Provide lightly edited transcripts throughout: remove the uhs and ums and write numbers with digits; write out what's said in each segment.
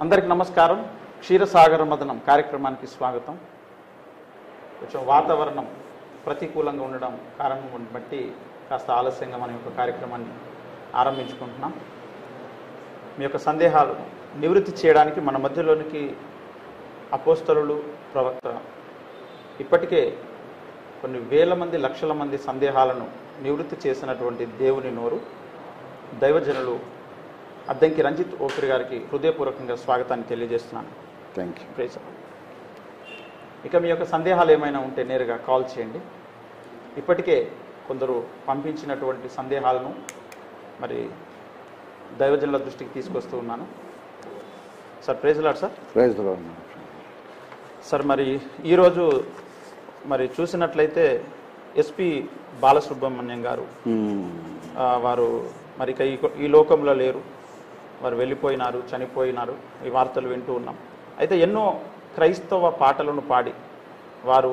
అందరికి నమస్కారం. క్షీరసాగర మదనం కార్యక్రమానికి స్వాగతం. కొంచెం వాతావరణం ప్రతికూలంగా ఉండడం కారణం బట్టి కాస్త ఆలస్యంగా మన యొక్క కార్యక్రమాన్ని ఆరంభించుకుంటున్నాం. మీ యొక్క సందేహాలను నివృత్తి చేయడానికి మన మధ్యలోనికి అపోస్తలులు, ప్రవక్త ఇప్పటికే కొన్ని వేల మంది, లక్షల మంది సందేహాలను నివృత్తి చేసినటువంటి దేవుని నోరు దైవజనులు అద్దంకి రంజిత్ ఓపిరి గారికి హృదయపూర్వకంగా స్వాగతాన్ని తెలియజేస్తున్నాను. Thank you. ప్రైజ్. ఇక మీ యొక్క సందేహాలు ఏమైనా ఉంటే నేరుగా కాల్ చేయండి. ఇప్పటికే కొందరు పంపించినటువంటి సందేహాలను మరి దైవజనుల దృష్టికి తీసుకొస్తూ ఉన్నాను. Sir praise Lord. Sir praise Lord. Sir మరి ఈరోజు మరి చూసినట్లయితే ఎస్పి బాలసుబ్రహ్మణ్యం గారు వారు మరి ఇక ఈ లోకంలో లేరు, వారు వెళ్ళిపోయినారు, చనిపోయినారు, ఈ వార్తలు వింటూ ఉన్నాం. అయితే ఎన్నో క్రైస్తవ పాటలను పాడి వారు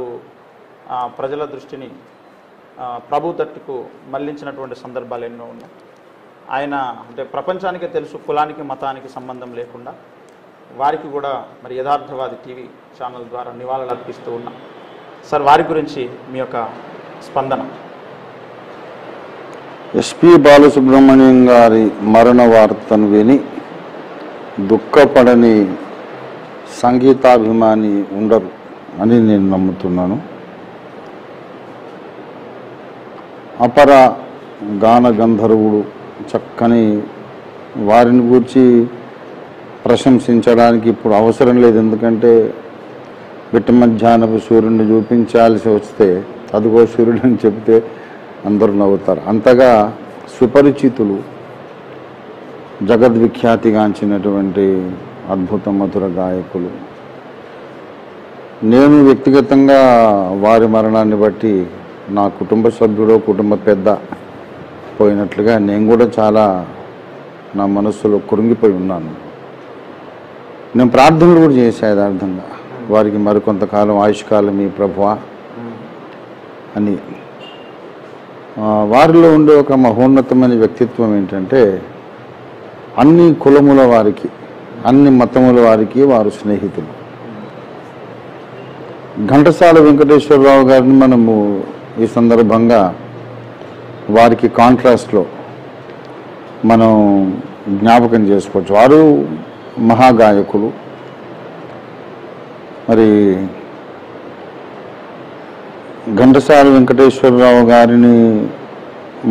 ప్రజల దృష్టిని ప్రభు తట్టుకు మళ్లించినటువంటి సందర్భాలు ఎన్నో ఉన్నాయి. ఆయన అంటే ప్రపంచానికే తెలుసు, కులానికి మతానికి సంబంధం లేకుండా వారికి కూడా మరి యథార్థవాది టీవీ ఛానల్ ద్వారా నివాళులు అర్పిస్తూ ఉన్నాం. సార్ వారి గురించి మీ యొక్క స్పందన. ఎస్పి బాలసుబ్రహ్మణ్యం గారి మరణ వార్తను విని దుఃఖపడని సంగీతాభిమాని ఉండరు అని నేను నమ్ముతున్నాను. అపర గాన గంధర్వుడు, చక్కని వారిని గురించి ప్రశంసించడానికి ఇప్పుడు అవసరం లేదు. ఎందుకంటే బిట్ట మధ్యాహ్నపు సూర్యుడిని చూపించాల్సి వస్తే అదిగో సూర్యుడు అని చెప్తే అందరూ నవ్వుతారు. అంతగా సుపరిచితులు, జగద్విఖ్యాతిగాంచినటువంటి అద్భుత మధుర గాయకులు. నేను వ్యక్తిగతంగా వారి మరణాన్ని బట్టి నా కుటుంబ సభ్యుడు, కుటుంబ పెద్ద పోయినట్లుగా నేను కూడా చాలా నా మనస్సులో కృంగిపోయి ఉన్నాను. నేను ప్రార్థనలు కూడా చేసా యథార్థంగా, వారికి మరికొంతకాలం ఆయుష్కాలం ఈ ప్రభువా అని. వారిలో ఉండే ఒక మహోన్నతమైన వ్యక్తిత్వం ఏంటంటే అన్ని కులముల వారికి, అన్ని మతముల వారికి వారు స్నేహితులు. ఘంటసాల వెంకటేశ్వరరావు గారిని మనము ఈ సందర్భంగా వారికి కాంట్రాస్ట్లో మనం జ్ఞాపకం చేసుకోవచ్చు. వారు మహాగాయకులు. మరి ఘంటసాల వెంకటేశ్వరరావు గారిని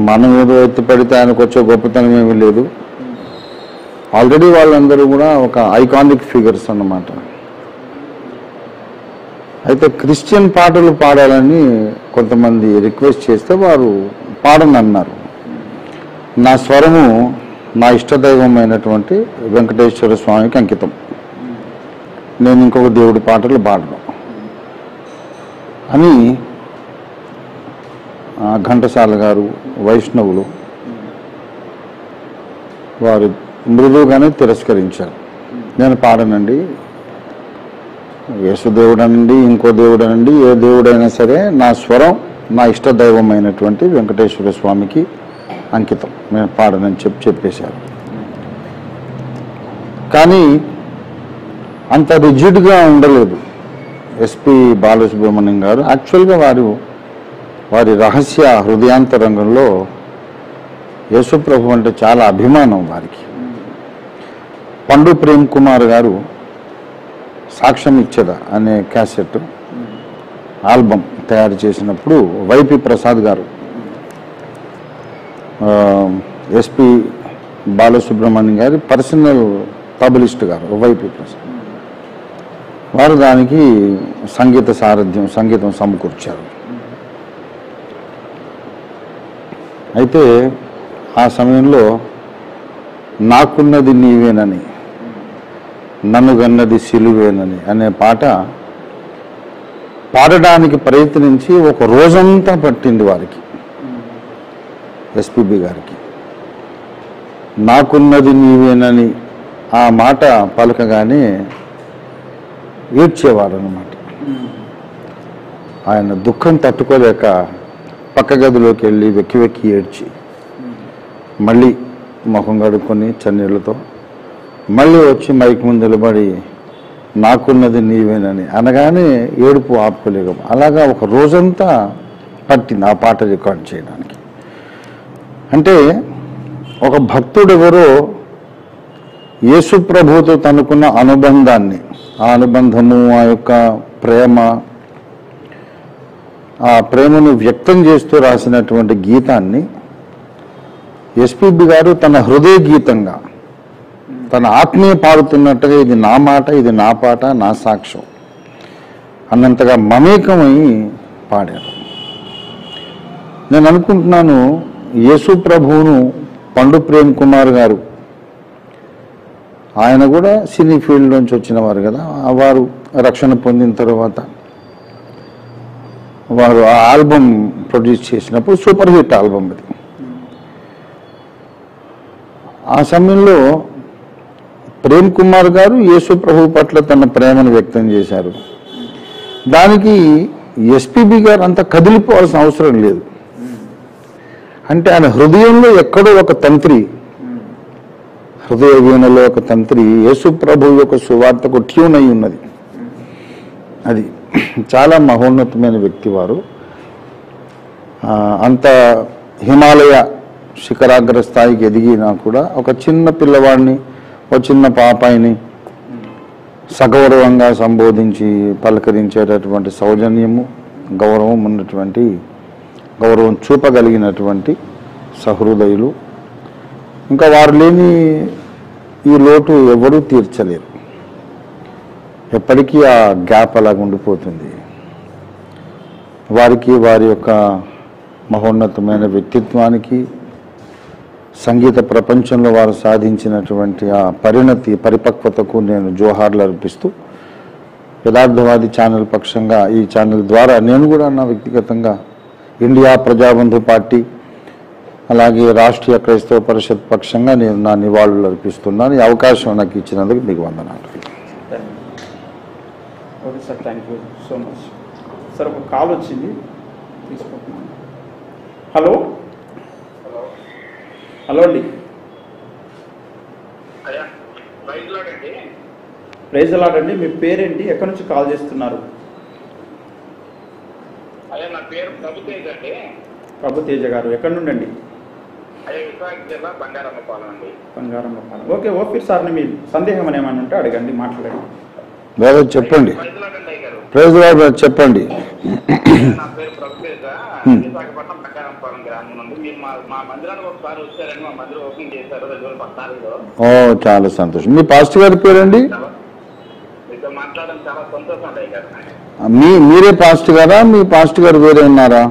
మనం ఏదో ఎత్తిపడితే ఆయనకు వచ్చే గొప్పతనం ఏమీ లేదు. ఆల్రెడీ వాళ్ళందరూ కూడా ఒక ఐకానిక్ ఫిగర్స్ అన్నమాట. అయితే క్రిస్టియన్ పాటలు పాడాలని కొంతమంది రిక్వెస్ట్ చేస్తే వారు పాడని అన్నారు. నా స్వరము నా ఇష్టదైవమైనటువంటి వెంకటేశ్వర స్వామికి అంకితం, నేను ఇంకొక దేవుడి పాటలు పాడను అని ఘంటసాల గారు, వైష్ణవులు వారు మృదువుగానే తిరస్కరించారు. నేను పాడనండి, యేసుదేవుడనండి, ఇంకో దేవుడనండి, ఏ దేవుడైనా సరే నా స్వరం నా ఇష్టదైవమైనటువంటి వెంకటేశ్వర స్వామికి అంకితం, నేను పాడనని చెప్పేశారు. కానీ అంత రిజిడ్గా ఉండలేదు ఎస్పి బాలసుబ్రహ్మణ్యం గారు. యాక్చువల్గా వారి రహస్య హృదయాంతరంగంలో యేసుప్రభు అంటే చాలా అభిమానం వారికి. పండు ప్రేమ్ కుమార్ గారు సాక్ష్యం ఇచ్చేదా అనే క్యాసెట్ ఆల్బమ్ తయారు చేసినప్పుడు వైపి ప్రసాద్ గారు, ఎస్పి బాలసుబ్రహ్మణ్యం గారి పర్సనల్ పబ్లిస్ట్ గారు వైపి ప్రసాద్, వారు దానికి సంగీతం సమకూర్చారు. అయితే ఆ సమయంలో నాకున్నది నీవేనని, నన్ను గన్నది సిలువేనని అనే పాట పాడడానికి ప్రయత్నించి ఒక రోజంతా పట్టింది వారికి, ఎస్పిబి గారికి. నాకున్నది నీవేనని ఆ మాట పలకగానే ఏడ్చేవారు అన్నమాట. ఆయన దుఃఖం తట్టుకోలేక పక్క గదిలోకి వెళ్ళి వెక్కి ఏడ్చి మళ్ళీ ముఖం కడుక్కొని చన్నీళ్ళతో మళ్ళీ వచ్చి మైక్ ముందు నిలబడి నాకున్నది నీవేనని అనగానే ఏడుపు ఆపుకోలేక అలాగా ఒక రోజంతా పట్టింది ఆ పాట రికార్డ్ చేయడానికి. అంటే ఒక భక్తుడు ఎవరో యేసు ప్రభువుతో తనకున్న అనుబంధాన్ని, ఆ అనుబంధము, ఆ యొక్క ప్రేమ, ఆ ప్రేమను వ్యక్తం చేస్తూ రాసినటువంటి గీతాన్ని ఎస్పీబీ గారు తన హృదయ గీతంగా, తన ఆత్మీయ పాడుతున్నట్టుగా ఇది నా మాట, ఇది నా పాట, నా సాక్ష్యం అన్నంతగా మమేకమై పాడారు. నేను అనుకుంటున్నాను యేసు ప్రభువును పండు ప్రేమ్ కుమార్ గారు, ఆయన కూడా సినీ ఫీల్డ్ నుంచి వచ్చిన వారు కదా, వారు రక్షణ పొందిన తర్వాత వారు ఆ ఆల్బమ్ ప్రొడ్యూస్ చేసినప్పుడు సూపర్ హిట్ ఆల్బమ్ అది. ఆ సమయంలో ప్రేమ్ కుమార్ గారు యేసు ప్రభు పట్ల తన ప్రేమను వ్యక్తం చేశారు. దానికి ఎస్పీబీ గారు అంత కదిలిపోవాల్సిన అవసరం లేదు. అంటే ఆయన హృదయంలో ఎక్కడో ఒక తంత్రి, హృదయ వీణలో ఒక తంత్రి యేసు ప్రభు యొక్క సువార్తకు ట్యూన్ అయి ఉన్నది. అది చాలా మహోన్నతమైన వ్యక్తి వారు. అంత హిమాలయ శిఖరాగ్ర స్థాయికి ఎదిగినా కూడా ఒక చిన్న పిల్లవాడిని, ఒక చిన్న పాపాయిని సగౌరవంగా సంబోధించి పలకరించేటటువంటి సౌజన్యము, గౌరవం ఉన్నటువంటి, గౌరవం చూపగలిగినటువంటి సహృదయులు. ఇంకా వారు లేని ఈ లోటు ఎవరూ తీర్చలేరు. ఎప్పటికీ ఆ గ్యాప్ అలాగ ఉండిపోతుంది. వారికి, వారి యొక్క మహోన్నతమైన వ్యక్తిత్వానికి, సంగీత ప్రపంచంలో వారు సాధించినటువంటి ఆ పరిణతి, పరిపక్వతకు నేను జోహార్లు అర్పిస్తూ యథార్థవాది ఛానల్ పక్షంగా, ఈ ఛానల్ ద్వారా నేను కూడా నా వ్యక్తిగతంగా ఇండియా ప్రజాబంధు పార్టీ అలాగే రాష్ట్రీయ క్రైస్తవ పరిషత్ పక్షంగా నేను నా నివాళులు అర్పిస్తున్నాను. ఈ అవకాశం నాకు ఇచ్చినందుకు మీకు వందనాలు. Okay sir, thank you so much sir. ఒక కాల్ వచ్చింది, తీసుకుంటున్నాను. హలో హలో అండి. ప్రైజ్ అలాట్ అండి. మీ పేరేంటి, ఎక్కడి నుంచి కాల్ చేస్తున్నారు? అదే నా పేరు ప్రభుతేజ్ అండి. ప్రభుతేజ గారు ఎక్కడి నుండి అండి? అదే విశాఖ జిల్లా బంగారమ్మపాలెం అండి. బంగారమ్మపాలెం. ఓకే, ఓఫీర్ సార్ని మీ సందేహం అని ఏమైనా ఉంటే అడగండి, మాట్లాడండి. బ్రదర్ చెప్పండి. ప్రైజ్ లార్డ్ చెప్పండి. నా పేరు ప్రభుతేజ, విశాఖపట్నం బంగారమ్మపాలెం గ్రామం నుండి. మీరు మా మందిరానికి ఒకసారి వచ్చారండి, మా మందిరం ఓపెన్ చేశారు 2016లో. ఓ చాలా సంతోషం. మీ పాస్టర్ గారి పేరండి? మీతో మాట్లాడడం చాలా సంతోషం అండి గారు. మీరే పాస్టర్ గారా, మీ పాస్టర్ గారు వేరే ఉన్నారా?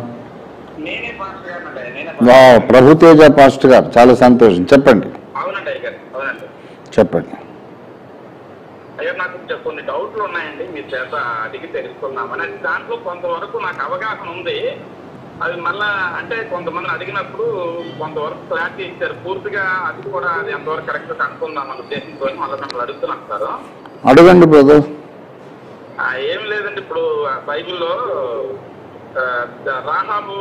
నేనే పాస్టర్ గారు అండి. వా, ప్రభుతేజ పాస్టర్ గారు, చాలా సంతోషం. చెప్పండి. అవునండి అయ్యారు, అవునండి చెప్పండి. అయ్యో నాకు కొన్ని డౌట్లు ఉన్నాయండి, మీ చేత అడిగి తెలుసుకున్నామని. దాంట్లో కొంతవరకు నాకు అవగాహన ఉంది. అది మళ్ళా అంటే కొంతమందిని అడిగినప్పుడు కొంతవరకు క్లారిటీ ఇచ్చారు. పూర్తిగా అది కూడా అది ఎంతవరకు కరెక్ట్ కనుక్కుందాం అన్న ఉద్దేశంతో మళ్ళీ మిమ్మల్ని అడుగుతున్నాను సార్. అడగండి బ్రదర్. ఏం లేదండి, ఇప్పుడు బైబిల్లో రాహాబు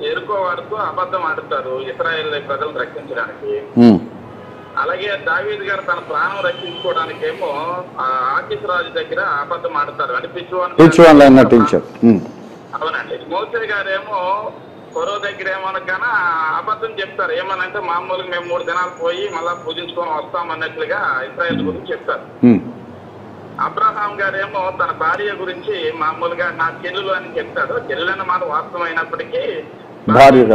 ఎరుకో వారితో అబద్ధం ఆడుతారు ఇశ్రాయేల్ ప్రజలను రక్షించడానికి. అలాగే దావీదు గారు తన ప్రాణం రక్షించుకోవడానికి ఏమో ఆకీష్ రాజు దగ్గర అబద్ధం ఆడతారు, అంటే పిచ్చివాన్ నటించారు. అవునండి. మోసే గారేమో ఫరో దగ్గర ఏమనగానే అబద్ధం చెప్తారు. ఏమనంటే మామూలుగా మేము 3 దినాలు పోయి మళ్ళా పూజించుకొని వస్తామన్నట్లుగా ఇశ్రాయేల్ గురించి చెప్తారు. అబ్రహాం గారేమో తన భార్య గురించి మామూలుగా నా చెల్లెలు అని చెప్తాడు. చెల్లెలన్న మాట వాస్తవం అయినప్పటికీ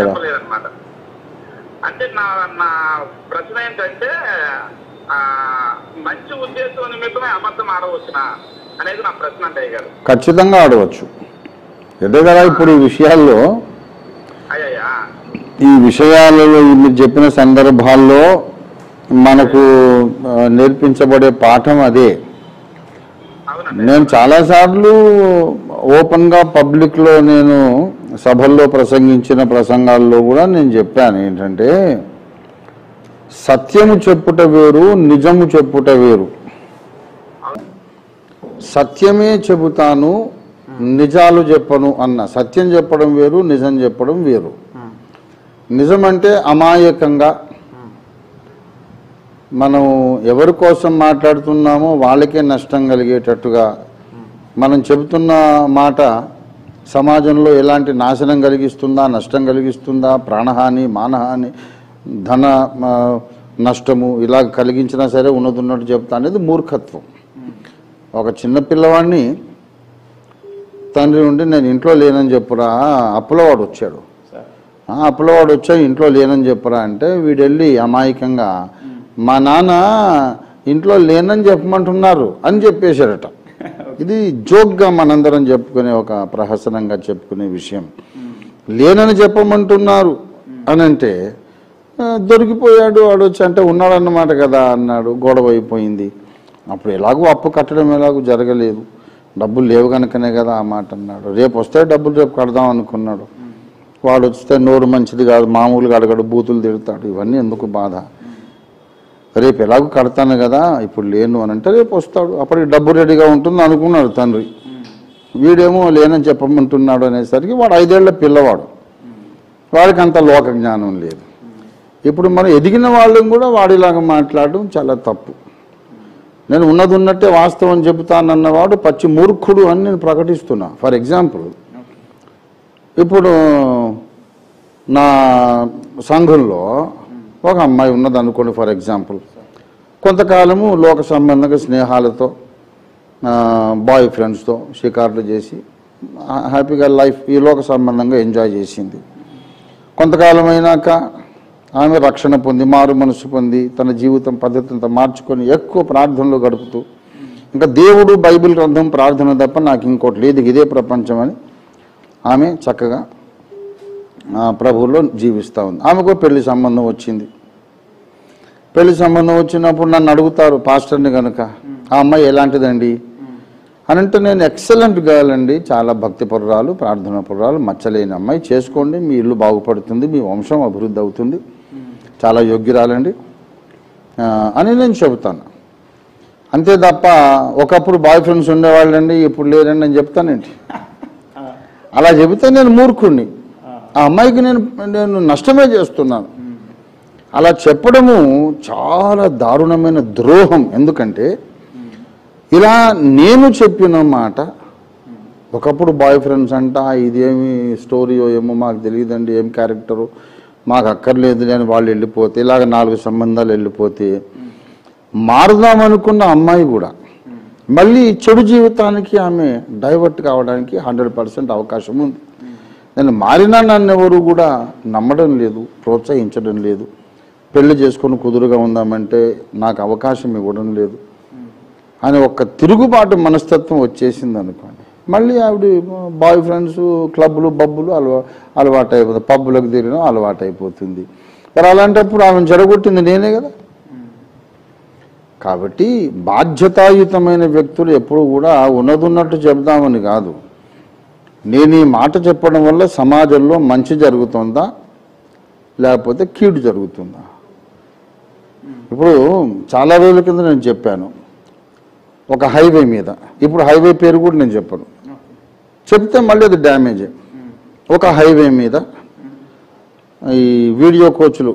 చెప్పలేదన్నమాట. అంటే నా ప్రశ్న ఏంటంటే మంచి ఉద్దేశం నిమిత్తమే అబద్ధం ఆడవచ్చునా అనేది నా ప్రశ్న అంటే గారు. ఖచ్చితంగా ఆడవచ్చు. ఎదే కదా ఇప్పుడు ఈ విషయాల్లో, ఈ విషయాలలో మీరు చెప్పిన సందర్భాల్లో మనకు నేర్పించబడే పాఠం అదే. నేను చాలాసార్లు ఓపెన్గా పబ్లిక్లో నేను సభల్లో ప్రసంగించిన ప్రసంగాల్లో కూడా నేను చెప్పాను ఏంటంటే, సత్యము చెప్పుట వేరు, నిజము చెప్పుట వేరు. సత్యమే చెబుతాను, నిజాలు చెప్పను అన్న. సత్యం చెప్పడం వేరు, నిజం చెప్పడం వేరు. నిజం అంటే అమాయకంగా మనం ఎవరి కోసం మాట్లాడుతున్నామో వాళ్ళకే నష్టం కలిగేటట్టుగా మనం చెబుతున్న మాట సమాజంలో ఎలాంటి నాశనం కలిగిస్తుందా, నష్టం కలిగిస్తుందా, ప్రాణహాని, మానహాని, ధన నష్టము ఇలా కలిగించినా సరే ఉన్నట్టు చెప్తా అనేది మూర్ఖత్వం. ఒక చిన్న పిల్లవాడిని తండ్రి ఉండి నేను ఇంట్లో లేనని చెప్పురా, అప్పులవాడు వచ్చాడు, అప్పులవాడు వచ్చా ఇంట్లో లేనని చెప్పురా అంటే వీడు వెళ్ళి అమాయకంగా మా నాన్న ఇంట్లో లేనని చెప్పమంటున్నారు అని చెప్పేశారట. ఇది జోక్గా మనందరం చెప్పుకునే ఒక ప్రహసనంగా చెప్పుకునే విషయం. లేనని చెప్పమంటున్నారు అని అంటే దొరికిపోయాడు వాడు వచ్చి అంటే ఉన్నాడన్నమాట కదా అన్నాడు, గొడవ అయిపోయింది. అప్పుడు ఎలాగో అప్పు కట్టడం ఎలాగో జరగలేదు, డబ్బులు లేవు కనుకనే కదా ఆ మాట అన్నాడు. రేపు వస్తే డబ్బులు రేపు కడదాం అనుకున్నాడు. వాడు వస్తే నోరు మంచిది కాదు, మామూలుగా అడగడు, బూతులు తిడతాడు. ఇవన్నీ ఎందుకు బాధ? రేపు ఎలాగో కడతాను కదా, ఇప్పుడు లేను అని అంటే రేపు వస్తాడు, అప్పటికి డబ్బు రెడీగా ఉంటుంది అనుకున్నాడు తండ్రి. వీడేమో లేనని చెప్పమంటున్నాడు అనేసరికి వాడు 5 ఏళ్ల పిల్లవాడు, వాడికి అంత లోక జ్ఞానం లేదు. ఇప్పుడు మనం ఎదిగిన వాళ్ళని కూడా వాడిలాగా మాట్లాడడం చాలా తప్పు. నేను ఉన్నట్టే వాస్తవం చెబుతానన్నవాడు పచ్చి మూర్ఖుడు అని నేను ప్రకటిస్తున్నా. ఫర్ ఎగ్జాంపుల్, ఇప్పుడు నా సంఘంలో ఒక అమ్మాయి ఉన్నది అనుకోండి. ఫర్ ఎగ్జాంపుల్, కొంతకాలము లోక సంబంధంగా స్నేహాలతో బాయ్ ఫ్రెండ్స్తో షికార్లు చేసి హ్యాపీగా లైఫ్ ఈ లోక సంబంధంగా ఎంజాయ్ చేసింది. కొంతకాలం అయినాక ఆమె రక్షణ పొంది మారు మనసు పొంది తన జీవితం పద్ధతిని మార్చుకొని ఎక్కువ ప్రార్థనలు గడుపుతూ ఇంకా దేవుడు, బైబిల్ గ్రంథం, ప్రార్థన తప్ప నాకు ఇంకోటి లేదు, ఇదే ప్రపంచం అని ఆమె చక్కగా ప్రభువులో జీవిస్తూ ఉంది. ఆమెకు పెళ్లి సంబంధం వచ్చింది. పెళ్లి సంబంధం వచ్చినప్పుడు నన్ను అడుగుతారు పాస్టర్ని కనుక, ఆ అమ్మాయి ఎలాంటిదండి అని అంటే నేను ఎక్సలెంట్ గర్ల్ అండి, చాలా భక్తిపరురాలు, ప్రార్థనా పరురాలు, మచ్చలేని అమ్మాయి, చేసుకోండి, మీ ఇల్లు బాగుపడుతుంది, మీ వంశం అభివృద్ధి అవుతుంది, చాలా యోగ్యురాలండి అని నేను చెబుతాను. అంతే తప్ప ఒకప్పుడు బాయ్ ఫ్రెండ్స్ ఉండేవాళ్ళండి ఇప్పుడు లేరండి అని చెప్తానండి. అలా చెబితే నేను మూర్ఖుణ్ణి, ఆ అమ్మాయికి నేను నష్టమే చేస్తున్నాను. అలా చెప్పడము చాలా దారుణమైన ద్రోహం. ఎందుకంటే ఇలా నేను చెప్పిన మాట ఒకప్పుడు బాయ్ ఫ్రెండ్స్ అంట, ఇదేమి స్టోరీయో ఏమో మాకు తెలియదండి, ఏం క్యారెక్టరు మాకు అక్కర్లేదు అని వాళ్ళు వెళ్ళిపోతే, ఇలాగ 4 సంబంధాలు వెళ్ళిపోతే మారుదామనుకున్న అమ్మాయి కూడా మళ్ళీ చెడు జీవితానికి ఆమె డైవర్ట్ కావడానికి 100% అవకాశం ఉంది. నేను మారినా నన్ను ఎవరు కూడా నమ్మడం లేదు, ప్రోత్సహించడం లేదు, పెళ్లి చేసుకొని కుదురుగా ఉందామంటే నాకు అవకాశం ఇవ్వడం లేదు అని ఒక తిరుగుబాటు మనస్తత్వం వచ్చేసింది అనుకోండి. మళ్ళీ ఆవిడ బాయ్ ఫ్రెండ్స్, క్లబ్లు, బబ్బులు అలవాటు అయిపోతుంది, పబ్బులకు తిరగడం అలవాటు అయిపోతుంది. మరి అలాంటప్పుడు ఆమెను జరగొట్టింది నేనే కదా. కాబట్టి బాధ్యతాయుతమైన వ్యక్తులు ఎప్పుడు కూడా ఉన్నట్టు చెప్దామని కాదు, నేను ఈ మాట చెప్పడం వల్ల సమాజంలో మంచి జరుగుతుందా లేకపోతే కీడు జరుగుతుందా. ఇప్పుడు చాలా రోజుల కింద నేను చెప్పాను ఒక హైవే మీద, ఇప్పుడు హైవే పేరు కూడా నేను చెప్పను, చెప్తే మళ్ళీ అది డ్యామేజే. ఒక హైవే మీద ఈ వీడియో కోచ్లు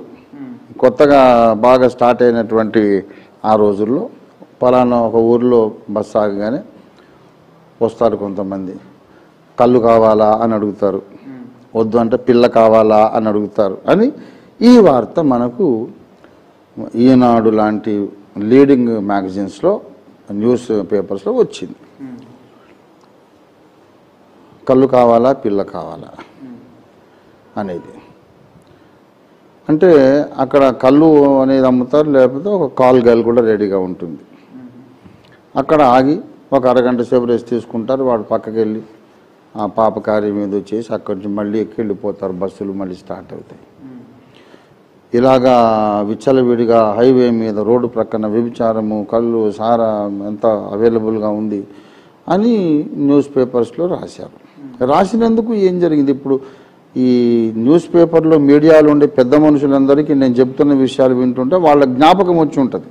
కొత్తగా బాగా స్టార్ట్ అయినటువంటి ఆ రోజుల్లో పలానా ఒక ఊర్లో బస్సు ఆగగానే వస్తారు కొంతమంది, కళ్ళు కావాలా అని అడుగుతారు, వద్దు అంటే పిల్ల కావాలా అని అడుగుతారు అని ఈ వార్త మనకు ఈనాడు లాంటి లీడింగ్ మ్యాగజైన్స్లో, న్యూస్ పేపర్స్లో వచ్చింది. కళ్ళు కావాలా పిల్ల కావాలా అనేది. అంటే అక్కడ కళ్ళు అనేది అమ్ముతారు, లేకపోతే ఒక కాల్ గర్ల్ కూడా రెడీగా ఉంటుంది. అక్కడ ఆగి ఒక అరగంట సేపు రెస్ట్ తీసుకుంటారు, వాడు పక్కకి వెళ్ళి ఆ పాప కార్యం మీద వచ్చేసి అక్కడి నుంచి మళ్ళీ ఎక్కి వెళ్ళిపోతారు, బస్సులు మళ్ళీ స్టార్ట్ అవుతాయి. ఇలాగా విచ్చలవిడిగా హైవే మీద రోడ్డు ప్రక్కన వ్యభిచారము, కళ్ళు, సారా ఎంత అవైలబుల్గా ఉంది అని న్యూస్ పేపర్స్లో రాశారు. రాసినందుకు ఏం జరిగింది? ఇప్పుడు ఈ న్యూస్ పేపర్లో మీడియాలో ఉండే పెద్ద మనుషులందరికీ నేను చెప్తున్న విషయాలు వింటుంటే వాళ్ళ జ్ఞాపకం వచ్చి ఉంటుంది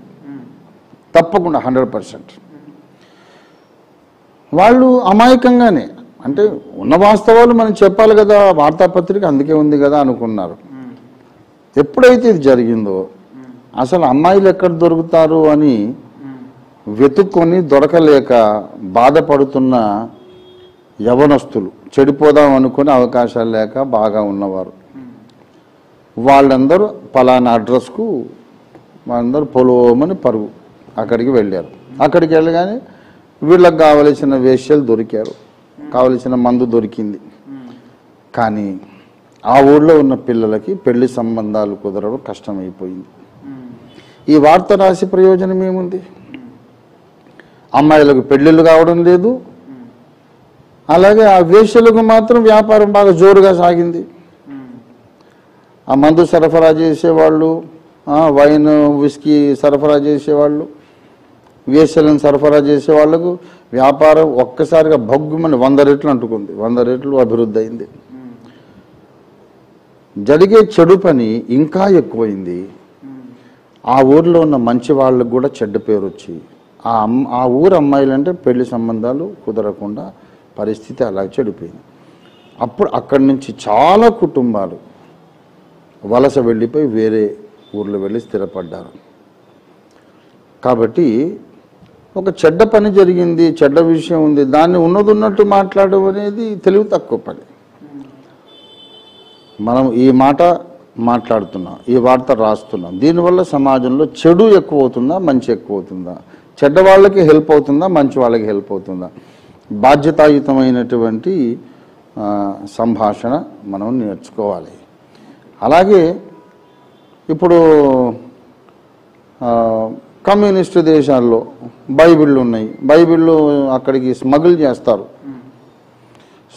తప్పకుండా 100%. వాళ్ళు అమాయకంగానే, అంటే ఉన్న వాస్తవాలు మనం చెప్పాలి కదా, వార్తాపత్రిక అందుకే ఉంది కదా అనుకున్నారు. ఎప్పుడైతే ఇది జరిగిందో అసలు అమ్మాయిలు ఎక్కడ దొరుకుతారు అని వెతుక్కొని దొరకలేక బాధపడుతున్న యవనస్తులు, చెడిపోదాం అనుకునే అవకాశాలు లేక బాగా ఉన్నవారు, వాళ్ళందరూ పలానా అడ్రస్కు వాళ్ళందరూ పొలోమని పరుగు అక్కడికి వెళ్ళారు. అక్కడికి వెళ్ళగానే వీళ్ళకి కావలసిన వేశ్యలు దొరికారు, కావలసిన మందు దొరికింది. కానీ ఆ ఊళ్ళో ఉన్న పిల్లలకి పెళ్లి సంబంధాలు కుదరడం కష్టమైపోయింది. ఈ వార్త రాసి ప్రయోజనం ఏముంది? అమ్మాయిలకు పెళ్ళిళ్ళు కావడం లేదు, అలాగే ఆ వేశ్యలకు మాత్రం వ్యాపారం బాగా జోరుగా సాగింది. ఆ మందు సరఫరా చేసేవాళ్ళు, వైన్ విస్కీ సరఫరా చేసేవాళ్ళు, వేశ్యలను సరఫరా చేసే వాళ్లకు వ్యాపారం ఒక్కసారిగా భగ్గుమని 100 రెట్లు అంటుకుంది, 100 రెట్లు అభివృద్ధి అయింది. జరిగే చెడు పని ఇంకా ఎక్కువైంది. ఆ ఊరిలో ఉన్న మంచి వాళ్ళకు కూడా చెడ్డ పేరు వచ్చి ఆ ఊరు అమ్మాయిలంటే పెళ్లి సంబంధాలు కుదరకుండా పరిస్థితి అలా చెడిపోయింది. అప్పుడు అక్కడి నుంచి చాలా కుటుంబాలు వలస వెళ్ళిపోయి వేరే ఊర్లో వెళ్ళి స్థిరపడ్డారు. కాబట్టి ఒక చెడ్డ పని జరిగింది, చెడ్డ విషయం ఉంది, దాన్ని ఉన్నట్టు మాట్లాడడం అనేది తెలివి తక్కువ పని. మనం ఈ మాట మాట్లాడుతున్నాం, ఈ వార్త రాస్తున్నాం, దీనివల్ల సమాజంలో చెడు ఎక్కువ అవుతుందా, మంచి ఎక్కువ అవుతుందా, చెడ్డ వాళ్ళకి హెల్ప్ అవుతుందా, మంచి వాళ్ళకి హెల్ప్ అవుతుందా? బాధ్యతాయుతమైనటువంటి సంభాషణ మనం నేర్చుకోవాలి. అలాగే ఇప్పుడు కమ్యూనిస్టు దేశాల్లో బైబిళ్ళు ఉన్నాయి, బైబిళ్ళు అక్కడికి స్మగుల్ చేస్తారు.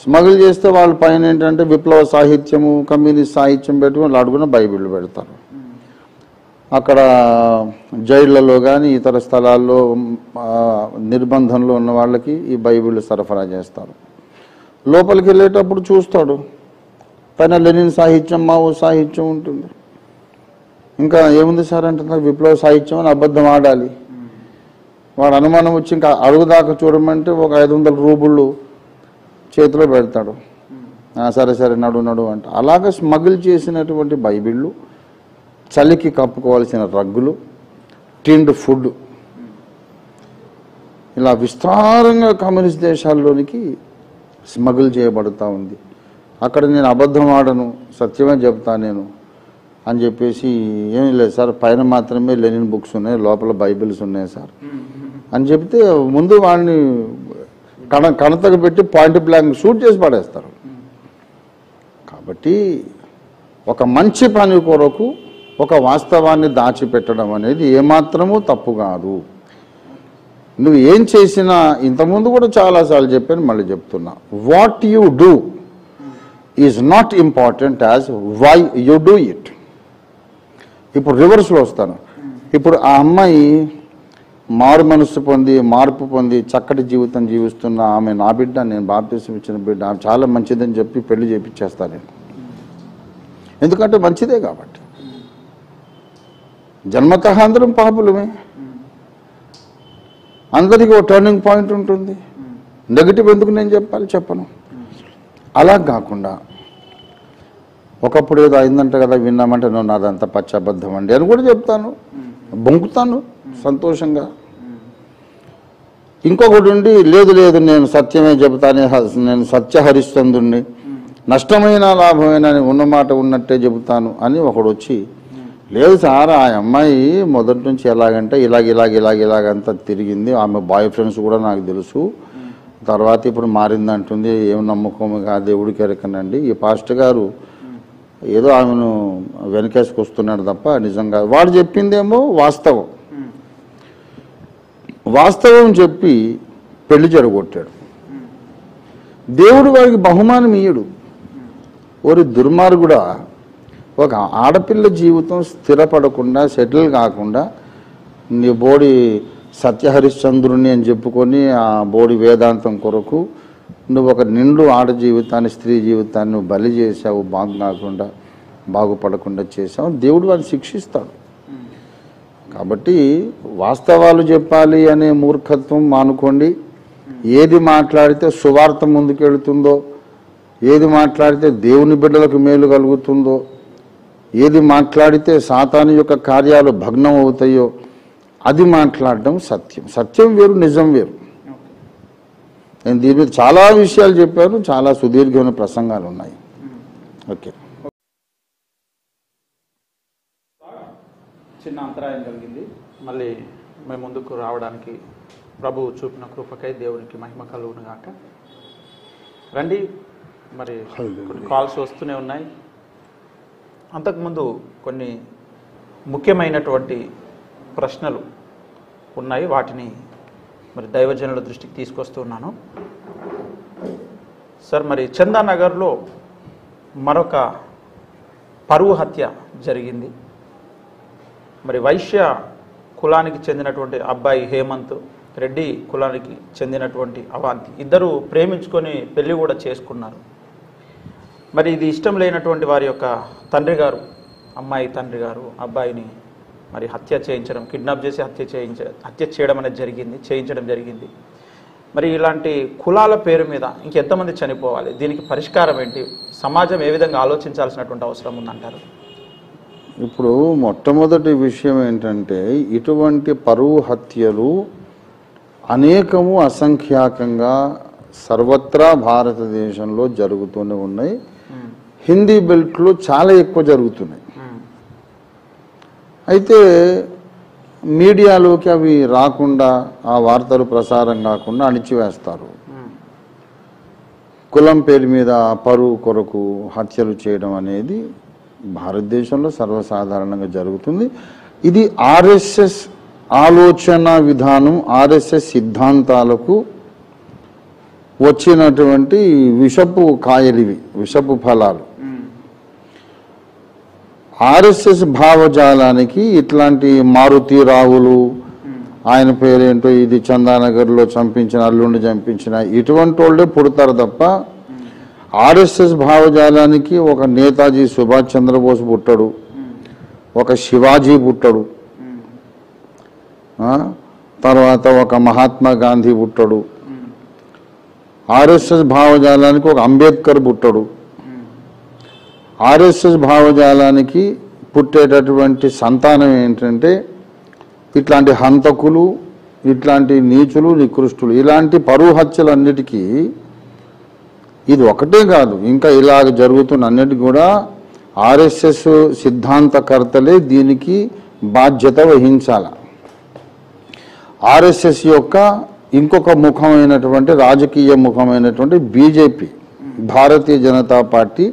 స్మగుల్ చేస్తే వాళ్ళ పైన ఏంటంటే విప్లవ సాహిత్యము, కమ్యూనిస్ట్ సాహిత్యం పెట్టుకుని అడుగున బైబిళ్ళు పెడతారు. అక్కడ జైళ్లలో కానీ ఇతర స్థలాల్లో నిర్బంధంలో ఉన్న వాళ్ళకి ఈ బైబిళ్ళు సరఫరా చేస్తారు. లోపలికి వెళ్ళేటప్పుడు చూస్తాడు, పైన లెనిన్ సాహిత్యం, మావో సాహిత్యం ఉంటుంది. ఇంకా ఏముంది సార్ అంటే విప్లవ సాహిత్యం అని అబద్ధం ఆడాలి. వాడు అనుమానం వచ్చి ఇంకా అడుగుదాకా చూడమంటే ఒక 500 రూబుళ్ళు చేతిలో పెడతాడు. సరే సరే నడు అంట. అలాగ స్మగుల్ చేసినటువంటి బైబిళ్ళు, చలికి కప్పుకోవాల్సిన రగ్గులు, టిండ్ ఫుడ్ ఇలా విస్తారంగా కమ్యూనిస్ట్ దేశాల్లోనికి స్మగుల్ చేయబడుతూ ఉంది. అక్కడ నేను అబద్ధం ఆడను, సత్యమే చెప్తా నేను అని చెప్పేసి, ఏమీ లేదు సార్ పైన మాత్రమే లెనిన్ బుక్స్ ఉన్నాయి, లోపల బైబిల్స్ ఉన్నాయి సార్ అని చెప్తే ముందు వాళ్ళని కణతకు పెట్టి పాయింట్ బ్లాంక్ షూట్ చేసి పడేస్తారు. కాబట్టి ఒక మంచి పని కొరకు ఒక వాస్తవాన్ని దాచిపెట్టడం అనేది ఏమాత్రమూ తప్పు కాదు. నువ్వు ఏం చేసినా, ఇంతకుముందు కూడా చాలాసార్లు చెప్పాను, మళ్ళీ చెప్తున్నా, what you do is not important as why you do it. ఇప్పుడు రివర్స్లో వస్తాను. ఇప్పుడు ఆ అమ్మాయి మార్పు పొంది చక్కటి జీవితం జీవిస్తున్న ఆమె నా బిడ్డ, నేను బాప్తిసం ఇచ్చిన బిడ్డ, ఆమె చాలా మంచిదని చెప్పి పెళ్లి చేయించేస్తాను నేను. ఎందుకంటే మంచిదే కాబట్టి. జన్మతః అందరం పాపులమే, అందరికీ ఒక టర్నింగ్ పాయింట్ ఉంటుంది. నెగిటివ్ ఎందుకు నేను చెప్పను. అలా కాకుండా ఒకప్పుడు ఏదో అయిందంట కదా విన్నామంటే నువ్వు నాదంతా పచ్చబద్ధం అండి అని కూడా చెప్తాను, బొంకుతాను సంతోషంగా. ఇంకొకటి ఉండి లేదు నేను సత్యమే చెబుతానే, నేను సత్యహరిశ్చంద్రుణ్ణి, నష్టమైన లాభమైన ఉన్నమాట ఉన్నట్టే చెబుతాను అని ఒకడు వచ్చి, లేదు సార్ ఆ అమ్మాయి మొదటి నుంచి ఎలాగంటే ఇలాగంతా తిరిగింది, ఆమె బాయ్ ఫ్రెండ్స్ కూడా నాకు తెలుసు, తర్వాత ఇప్పుడు మారిందంటుంది, ఏం నమ్మకం ఆ దేవుడికి ఎరకనండి, ఈ పాస్టర్ గారు ఏదో ఆమెను వెనకేసుకొస్తున్నాడు తప్ప నిజంగా వాడు చెప్పిందేమో వాస్తవం చెప్పి పెళ్లి చెడగొట్టాడు. దేవుడు వాడికి బహుమానం ఇయ్యడు. ఓరి దుర్మార్గుడా, ఒక ఆడపిల్ల జీవితం స్థిరపడకుండా సెటిల్ కాకుండా నీ బోడి సత్యహరిశ్చంద్రుని అని చెప్పుకొని ఆ బోడి వేదాంతం కొరకు నువ్వు ఒక నిండు ఆడ జీవితాన్ని, స్త్రీ జీవితాన్ని నువ్వు బలి చేసావు, బాగుపడకుండా చేసావు, దేవుడు వాడిని శిక్షిస్తాడు. కాబట్టి వాస్తవాలు చెప్పాలి అనే మూర్ఖత్వం మానుకోండి. ఏది మాట్లాడితే సువార్త ముందుకెళ్తుందో, ఏది మాట్లాడితే దేవుని బిడ్డలకు మేలు కలుగుతుందో, ఏది మాట్లాడితే సాతాను యొక్క కార్యాలు భగ్నం అవుతాయో అది మాట్లాడడం సత్యం. సత్యం వేరు, నిజం వేరు. నేను దీని మీద చాలా విషయాలు చెప్పాను, చాలా సుదీర్ఘమైన ప్రసంగాలు ఉన్నాయి. ఓకే, చిన్న అంతరాయం కలిగింది. మళ్ళీ మేము ముందుకు రావడానికి ప్రభువు చూపిన కృపకై దేవునికి మహిమ కలుగును గాక. రండి, మరి కొన్ని కాల్స్ వస్తూనే ఉన్నాయి. అంతకుముందు కొన్ని ముఖ్యమైనటువంటి ప్రశ్నలు ఉన్నాయి, వాటిని మరి దైవజనుల దృష్టికి తీసుకొస్తున్నాను. సార్, మరి చందానగర్లో మరొక పరువు హత్య జరిగింది. మరి వైశ్య కులానికి చెందినటువంటి అబ్బాయి హేమంత్, రెడ్డి కులానికి చెందినటువంటి అవాంతి, ఇద్దరు ప్రేమించుకొని పెళ్లి కూడా చేసుకున్నారు. మరి ఇది ఇష్టం లేనటువంటి వారి యొక్క తండ్రి గారు, అమ్మాయి తండ్రి గారు అబ్బాయిని మరి హత్య చేయించడం, కిడ్నాప్ చేసి హత్య చేయడం అనేది చేయించడం జరిగింది. మరి ఇలాంటి కులాల పేరు మీద ఇంకెంతమంది చనిపోవాలి? దీనికి పరిష్కారం ఏంటి? సమాజం ఏ విధంగా ఆలోచించాల్సినటువంటి అవసరం ఉందంటారు? ఇప్పుడు మొట్టమొదటి విషయం ఏంటంటే, ఇటువంటి పరువు హత్యలు అనేకము అసంఖ్యాకంగా సర్వత్రా భారతదేశంలో జరుగుతూనే ఉన్నాయి. హిందీ బెల్ట్లో చాలా ఎక్కువ జరుగుతున్నాయి. అయితే మీడియాలోకి అవి రాకుండా, ఆ వార్తలు ప్రసారం కాకుండా అణిచివేస్తారు. కులం పేరు మీద పరువు కొరకు హత్యలు చేయడం అనేది భారతదేశంలో సర్వసాధారణంగా జరుగుతుంది. ఇది ఆర్ఎస్ఎస్ ఆలోచన విధానం, ఆర్ఎస్ఎస్ సిద్ధాంతాలకు వచ్చినటువంటి విషపు కాయలివి, విషపు ఫలాలు. ఆర్ఎస్ఎస్ భావజాలానికి ఇట్లాంటి మారుతి రావులు, ఆయన పేరేంటో, ఇది చందానగర్లో చంపించిన, అల్లుండి చంపించిన, ఇటువంటి వాళ్ళే పుడతారు తప్ప ఆర్ఎస్ఎస్ భావజాలానికి ఒక నేతాజీ సుభాష్ చంద్రబోస్ పుట్టడు, ఒక శివాజీ పుట్టడు, తర్వాత ఒక మహాత్మా గాంధీ పుట్టడు. ఆర్ఎస్ఎస్ భావజాలానికి ఒక అంబేద్కర్ పుట్టడు. ఆర్ఎస్ఎస్ భావజాలానికి పుట్టేటటువంటి సంతానం ఏంటంటే ఇట్లాంటి హంతకులు, ఇట్లాంటి నీచులు, నికృష్టులు. ఇలాంటి పరువు హత్యలన్నిటికీ ఇది ఒకటే కాదు, ఇంకా ఇలాగ జరుగుతున్న అన్నిటి కూడా ఆర్ఎస్ఎస్ సిద్ధాంతకర్తలే దీనికి బాధ్యత వహించాల. ఆర్ఎస్ఎస్ యొక్క ఇంకొక ముఖమైనటువంటి రాజకీయ ముఖమైనటువంటి బీజేపీ, భారతీయ జనతా పార్టీ,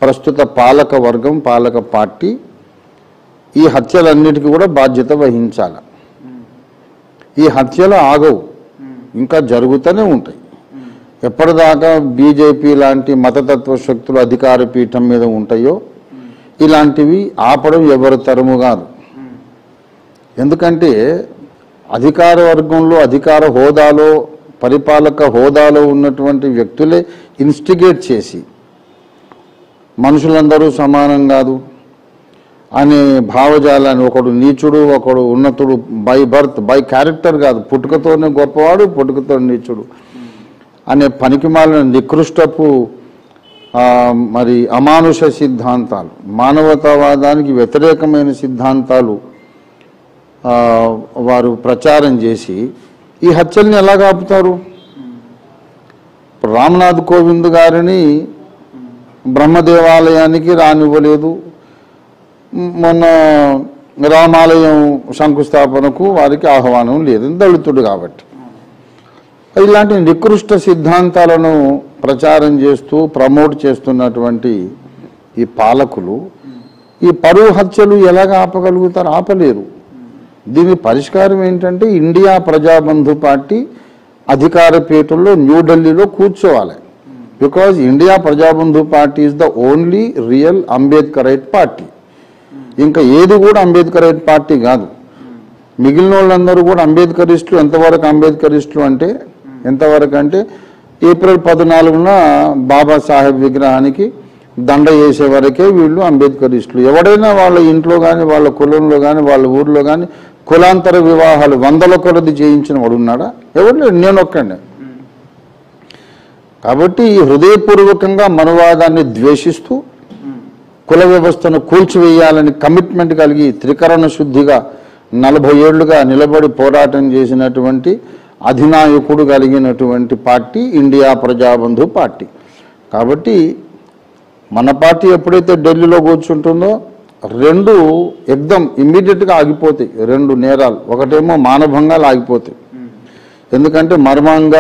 ప్రస్తుత పాలక వర్గం, పాలక పార్టీ ఈ హత్యలన్నిటికీ కూడా బాధ్యత వహించాలి. ఈ హత్యలు ఆగవు, ఇంకా జరుగుతూనే ఉంటాయి. ఎప్పటిదాకా బీజేపీ లాంటి మతతత్వ శక్తులు అధికార పీఠం మీద ఉంటాయో ఇలాంటివి ఆపడం ఎవరి తరము కాదు. ఎందుకంటే అధికార వర్గంలో, అధికార హోదాలో, పరిపాలక హోదాలో ఉన్నటువంటి వ్యక్తులే ఇన్స్టిగేట్ చేసి మనుషులందరూ సమానం కాదు అనే భావజాలాన్ని, ఒకడు నీచుడు, ఒకడు ఉన్నతుడు, బై బర్త్, బై క్యారెక్టర్ కాదు, పుట్టుకతోనే గొప్పవాడు, పుట్టుకతో నీచుడు అనే పనికిమాలిన నికృష్టపు మరి అమానుష సిద్ధాంతాలు, మానవతావాదానికి వ్యతిరేకమైన సిద్ధాంతాలు వారు ప్రచారం చేసి ఈ హత్యల్ని ఎలా ఆపుతారు? రామ్నాథ్ కోవింద్ గారిని బ్రహ్మదేవాలయానికి రానివ్వలేదు, మొన్న రామాలయం శంకుస్థాపనకు వారికి ఆహ్వానం లేదు, దళితుడు కాబట్టి. ఇలాంటి నికృష్ట సిద్ధాంతాలను ప్రచారం చేస్తూ ప్రమోట్ చేస్తున్నటువంటి ఈ పాలకులు ఈ పరువు హత్యలు ఎలాగ ఆపగలుగుతారు? ఆపలేరు. దీని పరిష్కారం ఏంటంటే ఇండియా ప్రజాబంధు పార్టీ అధికార పీఠంలో న్యూఢిల్లీలో కూర్చోవాలి. Because India Prajabandhu party is the only real Ambedkarite party. ఇంకా ఏది కూడా అంబేద్కరైట్ పార్టీ కాదు. మిగిలిన వాళ్ళందరూ కూడా అంబేద్కరిస్టులు. ఎంతవరకు అంబేద్కరిస్టులు అంటే ఏప్రిల్ 14న బాబాసాహెబ్ విగ్రహానికి దండ వేసే వరకే వీళ్ళు అంబేద్కరిస్టులు. ఎవడైనా వాళ్ళ ఇంట్లో కానీ, వాళ్ళ కులంలో కానీ, వాళ్ళ ఊర్లో కానీ కులాంతర వివాహాలు 100ల కొలది చేయించిన వాడు ఉన్నాడా? ఎవరు లేడు, నేను ఒక్కడే. కాబట్టి హృదయపూర్వకంగా మనవాదాన్ని ద్వేషిస్తూ కుల వ్యవస్థను కూల్చివేయాలని కమిట్మెంట్ కలిగి త్రికరణ శుద్ధిగా 40 ఏళ్లుగా నిలబడి పోరాటం చేసినటువంటి అధినాయకుడు కలిగినటువంటి పార్టీ ఇండియా ప్రజాబంధు పార్టీ. కాబట్టి మన పార్టీ ఎప్పుడైతే ఢిల్లీలో కూర్చుంటుందో 2 ఇమ్మీడియట్గా ఆగిపోతాయి. 2 నేరాలు, ఒకటేమో మానభంగాలు ఆగిపోతాయి. ఎందుకంటే మర్మాంగ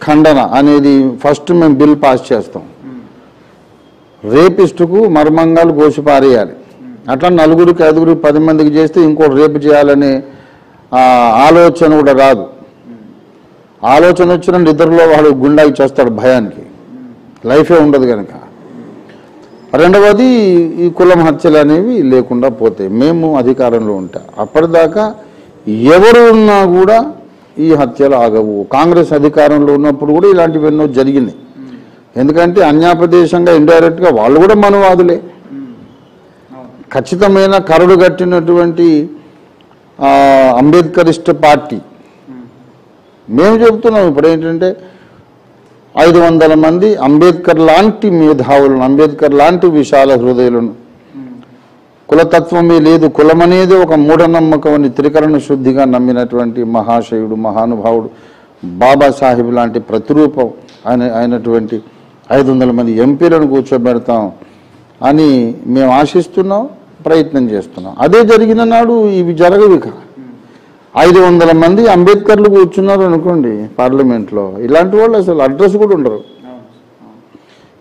ఖండన అనేది ఫస్ట్ మేము బిల్ పాస్ చేస్తాం. రేపిస్టుకు మర్మంగాలు కోసిపారేయాలి. అట్లా 4, 5, 10 మందికి చేస్తే ఇంకోటి రేపు చేయాలనే ఆలోచన కూడా రాదు. ఆలోచన వచ్చిన నిద్రలో వాడు గుండాకి చేస్తాడు భయానికి, లైఫే ఉండదు కనుక. రెండవది ఈ కులం హత్యలు అనేవి లేకుండా పోతాయి మేము అధికారంలో ఉంటా. అప్పటిదాకా ఎవరు ఉన్నా కూడా ఈ హత్యలు ఆగవు. కాంగ్రెస్ అధికారంలో ఉన్నప్పుడు కూడా ఇలాంటివి ఎన్నో జరిగినాయి. ఎందుకంటే అన్యాపదేశంగా ఇండైరెక్ట్గా వాళ్ళు కూడా మనవాదులే. ఖచ్చితమైన కరడు కట్టినటువంటి అంబేద్కరిస్ట్ పార్టీ మేము చెబుతున్నాం. ఇప్పుడు ఏంటంటే 500 మంది అంబేద్కర్ లాంటి మేధావులను, అంబేద్కర్ లాంటి విశాల హృదయులను, కులతత్వమే లేదు, కులం అనేది ఒక మూఢనమ్మకం అని త్రికరణ శుద్ధిగా నమ్మినటువంటి మహాశయుడు, మహానుభావుడు బాబాసాహెబ్ లాంటి ప్రతిరూపం అయినటువంటి 500 మంది ఎంపీలను కూర్చోబెడతాం అని మేము ఆశిస్తున్నాం, ప్రయత్నం చేస్తున్నాం. అదే జరిగిన నాడు ఇవి జరగవు. ఇక 500 మంది అంబేద్కర్లు కూర్చున్నారు అనుకోండి పార్లమెంట్లో, ఇలాంటి వాళ్ళు అసలు అడ్రస్ కూడా ఉండరు.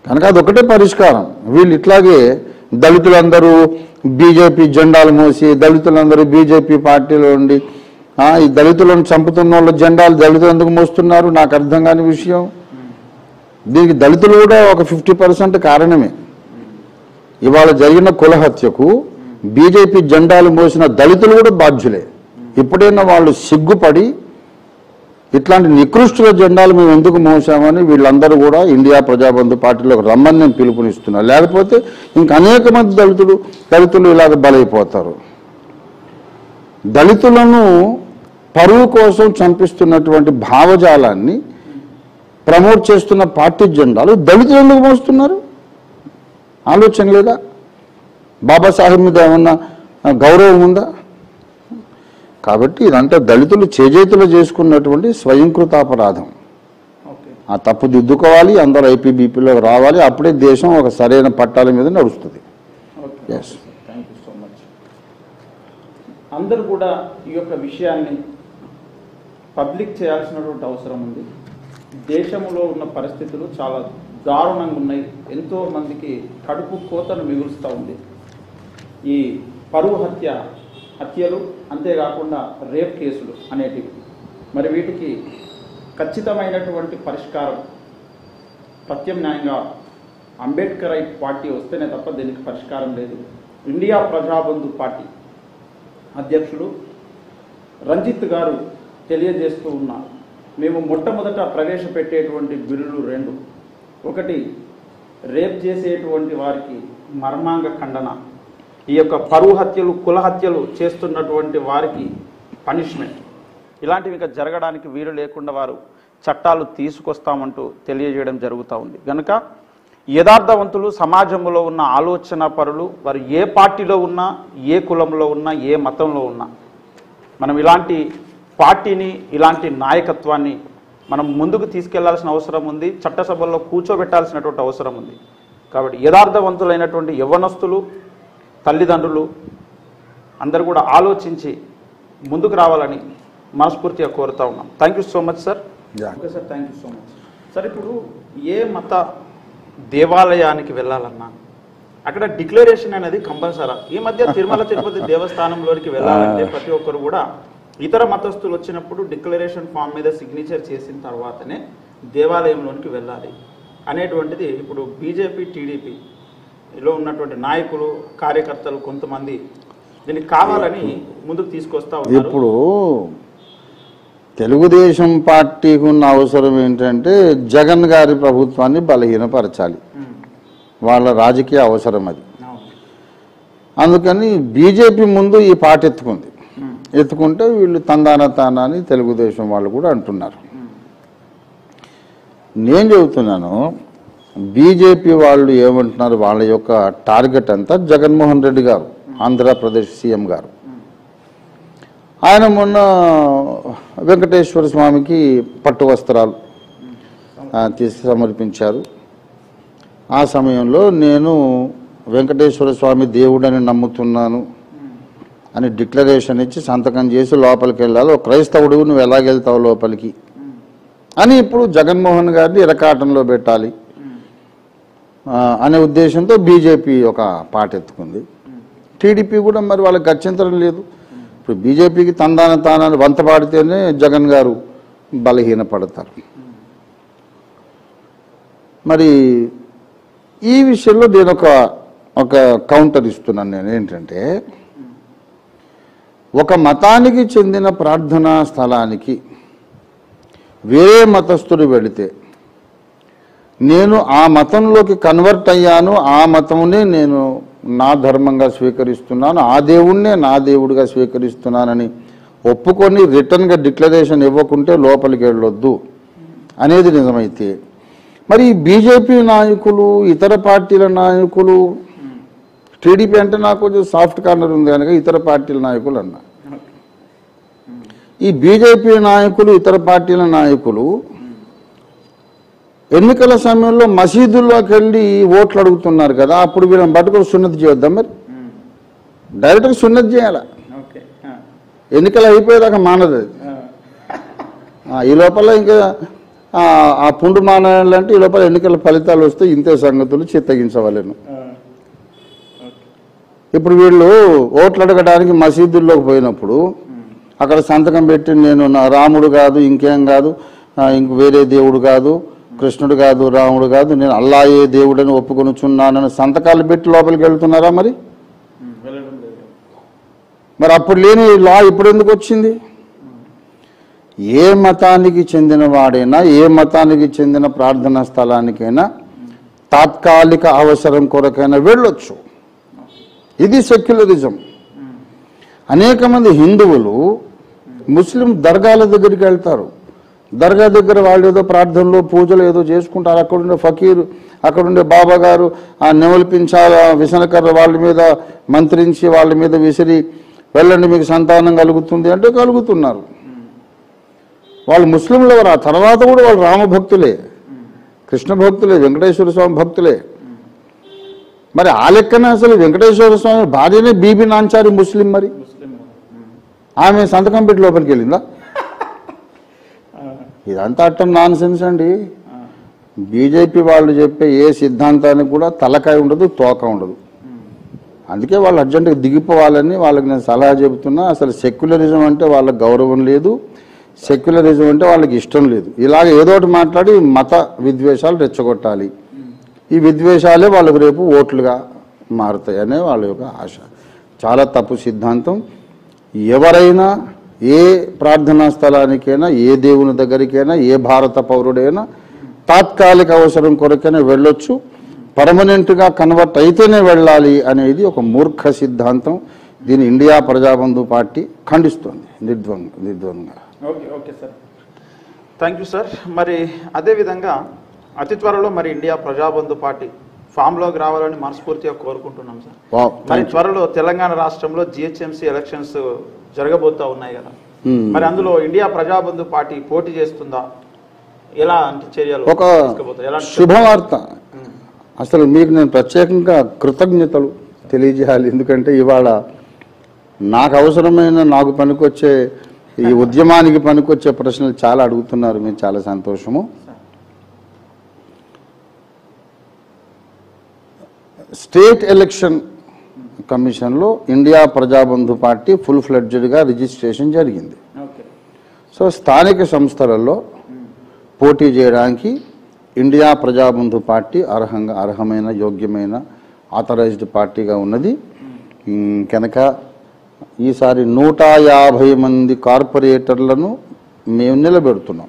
కనుక అదొకటే పరిష్కారం. వీళ్ళు ఇట్లాగే దళితులందరూ బీజేపీ జెండాలు మోసి, దళితులందరూ బీజేపీ పార్టీలో ఉండి ఈ దళితులను చంపుతున్న వాళ్ళ జెండాలు దళితులు ఎందుకు మోస్తున్నారు నాకు అర్థం కాని విషయం. దీనికి దళితులు కూడా ఒక 50% కారణమే. ఇవాళ జరిగిన కుల హత్యకు బీజేపీ జెండాలు మోసిన దళితులు కూడా బాధ్యులే. ఇప్పుడైనా వాళ్ళు సిగ్గుపడి ఇట్లాంటి నికృష్టుల జెండాలు మేము ఎందుకు మోసామని వీళ్ళందరూ కూడా ఇండియా ప్రజాబంధు పార్టీలోకి రమ్మని నేను పిలుపునిస్తున్నా. లేకపోతే ఇంక అనేక మంది దళితులు ఇలాగ బలైపోతారు. దళితులను పరువు కోసం చంపిస్తున్నటువంటి భావజాలాన్ని ప్రమోట్ చేస్తున్న పార్టీ జెండాలు దళితులు ఎందుకు మోస్తున్నారు? ఆలోచన లేదా? బాబాసాహెబ్ మీద ఏమన్నా గౌరవం ఉందా? కాబట్టి ఇదంతా దళితులు చేజేతులు చేసుకున్నటువంటి స్వయంకృతాపరాధం. ఆ తప్పు దిద్దుకోవాలి, అందరూ ఐపీబీపీలో రావాలి. అప్పుడే దేశం ఒక సరైన పట్టాల మీద నడుస్తుంది. Yes, thank you so much. అందరూ కూడా ఈ యొక్క విషయాన్ని పబ్లిక్ చేయాల్సినటువంటి అవసరం ఉంది. దేశంలో ఉన్న పరిస్థితులు చాలా దారుణంగా ఉన్నాయి. ఎంతో మందికి కడుపు కోతను మిగులుస్తూ ఉంది ఈ పరువు హత్యలు, అంతేకాకుండా రేప్ కేసులు అనేటివి. మరి వీటికి ఖచ్చితమైనటువంటి పరిష్కారం ప్రత్యామ్నాయంగా అంబేద్కర్ పార్టీ వస్తేనే తప్ప దీనికి పరిష్కారం లేదు. ఇండియా ప్రజాబంధు పార్టీ అధ్యక్షులు రంజిత్ గారు తెలియజేస్తూ ఉన్నారు, మేము మొట్టమొదట ప్రవేశపెట్టేటువంటి బిల్లులు 2. ఒకటి, రేప్ చేసేటువంటి వారికి మర్మాంగ ఖండన, ఈ యొక్క పరువు హత్యలు, కుల హత్యలు చేస్తున్నటువంటి వారికి పనిష్మెంట్. ఇలాంటివి ఇంకా జరగడానికి వీలు లేకుండా వారు చట్టాలు తీసుకొస్తామంటూ తెలియజేయడం జరుగుతూ ఉంది. కనుక యథార్థవంతులు, సమాజంలో ఉన్న ఆలోచన పరులు, వారు ఏ పార్టీలో ఉన్నా, ఏ కులంలో ఉన్నా, ఏ మతంలో ఉన్నా, మనం ఇలాంటి పార్టీని, ఇలాంటి నాయకత్వాన్ని మనం ముందుకు తీసుకెళ్లాల్సిన అవసరం ఉంది. చట్టసభల్లో కూర్చోబెట్టాల్సినటువంటి అవసరం ఉంది. కాబట్టి యథార్థవంతులైనటువంటి యవ్వనస్తులు, తల్లిదండ్రులు అందరూ కూడా ఆలోచించి ముందుకు రావాలని మనస్ఫూర్తిగా కోరుతా ఉన్నాం. Thank you so much sir. Okay sir, thank you so much sir. ఇప్పుడు ఏ మత దేవాలయానికి వెళ్ళాలన్నా అక్కడ డిక్లరేషన్ అనేది కంపల్సరా? ఈ మధ్య తిరుమల తిరుపతి దేవస్థానంలోనికి వెళ్ళాలంటే ప్రతి ఒక్కరు కూడా ఇతర మతస్థులు వచ్చినప్పుడు డిక్లరేషన్ ఫామ్ మీద సిగ్నేచర్ చేసిన తర్వాతనే దేవాలయంలోనికి వెళ్ళాలి అనేటువంటిది ఇప్పుడు బీజేపీ, టీడీపీలో ఉన్నటువంటి నాయకులు, కార్యకర్తలు కొంతమంది దీనికి కావాలని ముందుకు తీసుకొస్తా ఉన్నారు. ఇప్పుడు తెలుగుదేశం పార్టీకి ఉన్న అవసరం ఏంటంటే జగన్ గారి ప్రభుత్వాన్ని బలహీనపరచాలి. వాళ్ళ రాజకీయ అవసరం అది. అందుకని బీజేపీ ముందు ఈ పాట ఎత్తుకుంటే వీళ్ళు తందాన అని తెలుగుదేశం వాళ్ళు కూడా అంటున్నారు. నేను చెబుతున్నాను, బీజేపీ వాళ్ళు ఏమంటున్నారు, వాళ్ళ యొక్క టార్గెట్ అంతా జగన్మోహన్ రెడ్డి గారు, ఆంధ్రప్రదేశ్ సీఎం గారు. ఆయన మొన్న వెంకటేశ్వర స్వామికి పట్టు వస్త్రాలు తీసి సమర్పించారు. ఆ సమయంలో నేను వెంకటేశ్వర స్వామి దేవుడని నమ్ముతున్నాను అని డిక్లరేషన్ ఇచ్చి సంతకం చేసి లోపలికి వెళ్ళాలి. ఒక క్రైస్తవుడు నువ్వు ఎలాగెళ్తావు లోపలికి అని ఇప్పుడు జగన్మోహన్ గారిని ఇరకాటంలో పెట్టాలి అనే ఉద్దేశంతో బీజేపీ ఒక పాట ఎత్తుకుంది. టీడీపీ కూడా మరి వాళ్ళకి గత్యంతరం లేదు. ఇప్పుడు బీజేపీకి తానాన్ని వంత పాడితేనే జగన్ గారు బలహీనపడతారు. మరి ఈ విషయంలో నేను ఒక కౌంటర్ ఇస్తున్నాను. నేను ఏంటంటే, ఒక మతానికి చెందిన ప్రార్థనా స్థలానికి వేరే మతస్థుడు వెళితే నేను ఆ మతంలోకి కన్వర్ట్ అయ్యాను, ఆ మతమునే నేను నా ధర్మంగా స్వీకరిస్తున్నాను, ఆ దేవుణ్ణే నా దేవుడిగా స్వీకరిస్తున్నానని ఒప్పుకొని రిటర్న్గా డిక్లరేషన్ ఇవ్వకుంటే లోపలికి వెళ్ళొద్దు అనేది నిజమైతే, మరి బీజేపీ నాయకులు, ఇతర పార్టీల నాయకులు, టీడీపీ అంటే నాకు కొంచెం సాఫ్ట్ కార్నర్ ఉంది కనుక ఇతర పార్టీల నాయకులు అన్నా, ఈ బీజేపీ నాయకులు, ఇతర పార్టీల నాయకులు ఎన్నికల సమయంలో మసీదుల్లోకి వెళ్ళి ఓట్లు అడుగుతున్నారు కదా, అప్పుడు వీళ్ళని పట్టుకొని సున్నతి చేయొద్దాం, మరి డైరెక్ట్గా సున్నతి చేయాలి. ఎన్నికలు అయిపోయేదాకా మానదు అది. ఈ లోపల ఇంకా ఆ పుండు మానాలంటే ఈ లోపల ఎన్నికల ఫలితాలు వస్తే ఇంతే సంగతులు చిత్తగించవలేను. ఇప్పుడు వీళ్ళు ఓట్లు అడగడానికి మసీదుల్లోకి పోయినప్పుడు అక్కడ సంతకం పెట్టి నేను నా రాముడు కాదు, ఇంకేం కాదు, ఇంక వేరే దేవుడు కాదు, కృష్ణుడు కాదు, రాముడు కాదు, నేను అల్లాయే దేవుడని ఒప్పుకొనుచున్నానని సంతకాలు పెట్టి లోపలికి వెళ్తున్నారా? మరి అప్పుడు లేని లా ఇప్పుడు ఎందుకు వచ్చింది? ఏ మతానికి చెందిన వాడైనా, ఏ మతానికి చెందిన ప్రార్థనా స్థలానికైనా తాత్కాలిక అవసరం కొరకైనా వెళ్ళొచ్చు. ఇది సెక్యులరిజం. అనేక మంది హిందువులు ముస్లిం దర్గాల దగ్గరికి వెళ్తారు. దర్గా దగ్గర వాళ్ళు ఏదో ప్రార్థనలు, పూజలు ఏదో చేసుకుంటారు. అక్కడుండే ఫకీరు, అక్కడుండే బాబా గారు ఆ నెమలిపించాల విసనకర్ర వాళ్ళ మీద మంత్రించి వాళ్ళ మీద విసిరి వెళ్ళండి మీకు సంతానం కలుగుతుంది అంటే కలుగుతున్నారు. వాళ్ళు ముస్లింలు ఎవరు? ఆ తర్వాత కూడా వాళ్ళు రామభక్తులే, కృష్ణ భక్తులే, వెంకటేశ్వర స్వామి భక్తులే. మరి ఆ లెక్కన అసలు వెంకటేశ్వర స్వామి భార్యనే బీబీ నాంచారి ముస్లిం. మరి ఆమె సంతకం పెట్టి లోపలికి వెళ్ళిందా? ఇదంతా అట్టం నాన్ సెన్స్ అండి. బీజేపీ వాళ్ళు చెప్పే ఏ సిద్ధాంతానికి కూడా తలకాయ ఉండదు, తోక ఉండదు. అందుకే వాళ్ళు అర్జెంటుగా దిగిపోవాలని వాళ్ళకి నేను సలహా చెబుతున్నా. అసలు సెక్యులరిజం అంటే వాళ్ళకి గౌరవం లేదు, సెక్యులరిజం అంటే వాళ్ళకి ఇష్టం లేదు. ఇలాగ ఏదోటి మాట్లాడి మత విద్వేషాలు రెచ్చగొట్టాలి. ఈ విద్వేషాలే వాళ్ళకు రేపు ఓట్లుగా మారుతాయనే వాళ్ళ యొక్క ఆశ. చాలా తప్పు సిద్ధాంతం. ఎవరైనా ఏ ప్రార్థనా స్థలానికైనా, ఏ దేవుని దగ్గరికైనా, ఏ భారత పౌరుడైనా తాత్కాలిక అవసరం కొరకైనా వెళ్ళొచ్చు. పర్మనెంట్గా కన్వర్ట్ అయితేనే వెళ్ళాలి అనేది ఒక మూర్ఖ సిద్ధాంతం. దీన్ని ఇండియా ప్రజాబంధు పార్టీ ఖండిస్తుంది నిర్ద్వంద్వంగా. Okay sir, thank you sir. మరి అదేవిధంగా అతి త్వరలో మరి ఇండియా ప్రజాబంధు పార్టీ ఫామ్లోకి రావాలని మనస్ఫూర్తిగా కోరుకుంటున్నాం సార్. మరి త్వరలో తెలంగాణ రాష్ట్రంలో జిహెచ్ఎంసీ ఎలక్షన్స్ జరగబోతా ఉన్నాయి కదా, మరి అందులో ఇండియా ప్రజాబంధు పార్టీ పోటీ చేస్తుందా? ఎలాంటి చర్యలు? ఒక శుభవార్త. అసలు మీకు నేను ప్రత్యేకంగా కృతజ్ఞతలు తెలియజేయాలి. ఎందుకంటే ఇవాళ నాకు అవసరమైన, నాకు పనికొచ్చే, ఈ ఉద్యమానికి పనికొచ్చే ప్రశ్నలు చాలా అడుగుతున్నారు. మీరు చాలా సంతోషము. స్టేట్ ఎలక్షన్ కమిషన్లో ఇండియా ప్రజాబంధు పార్టీ ఫుల్ ఫ్లెడ్జ్డ్గా రిజిస్ట్రేషన్ జరిగింది. సో స్థానిక సంస్థలలో పోటీ చేయడానికి ఇండియా ప్రజాబంధు పార్టీ అర్హమైన, యోగ్యమైన, ఆథరైజ్డ్ పార్టీగా ఉన్నది కనుక ఈసారి 150 మంది కార్పొరేటర్లను మేము నిలబెడుతున్నాం.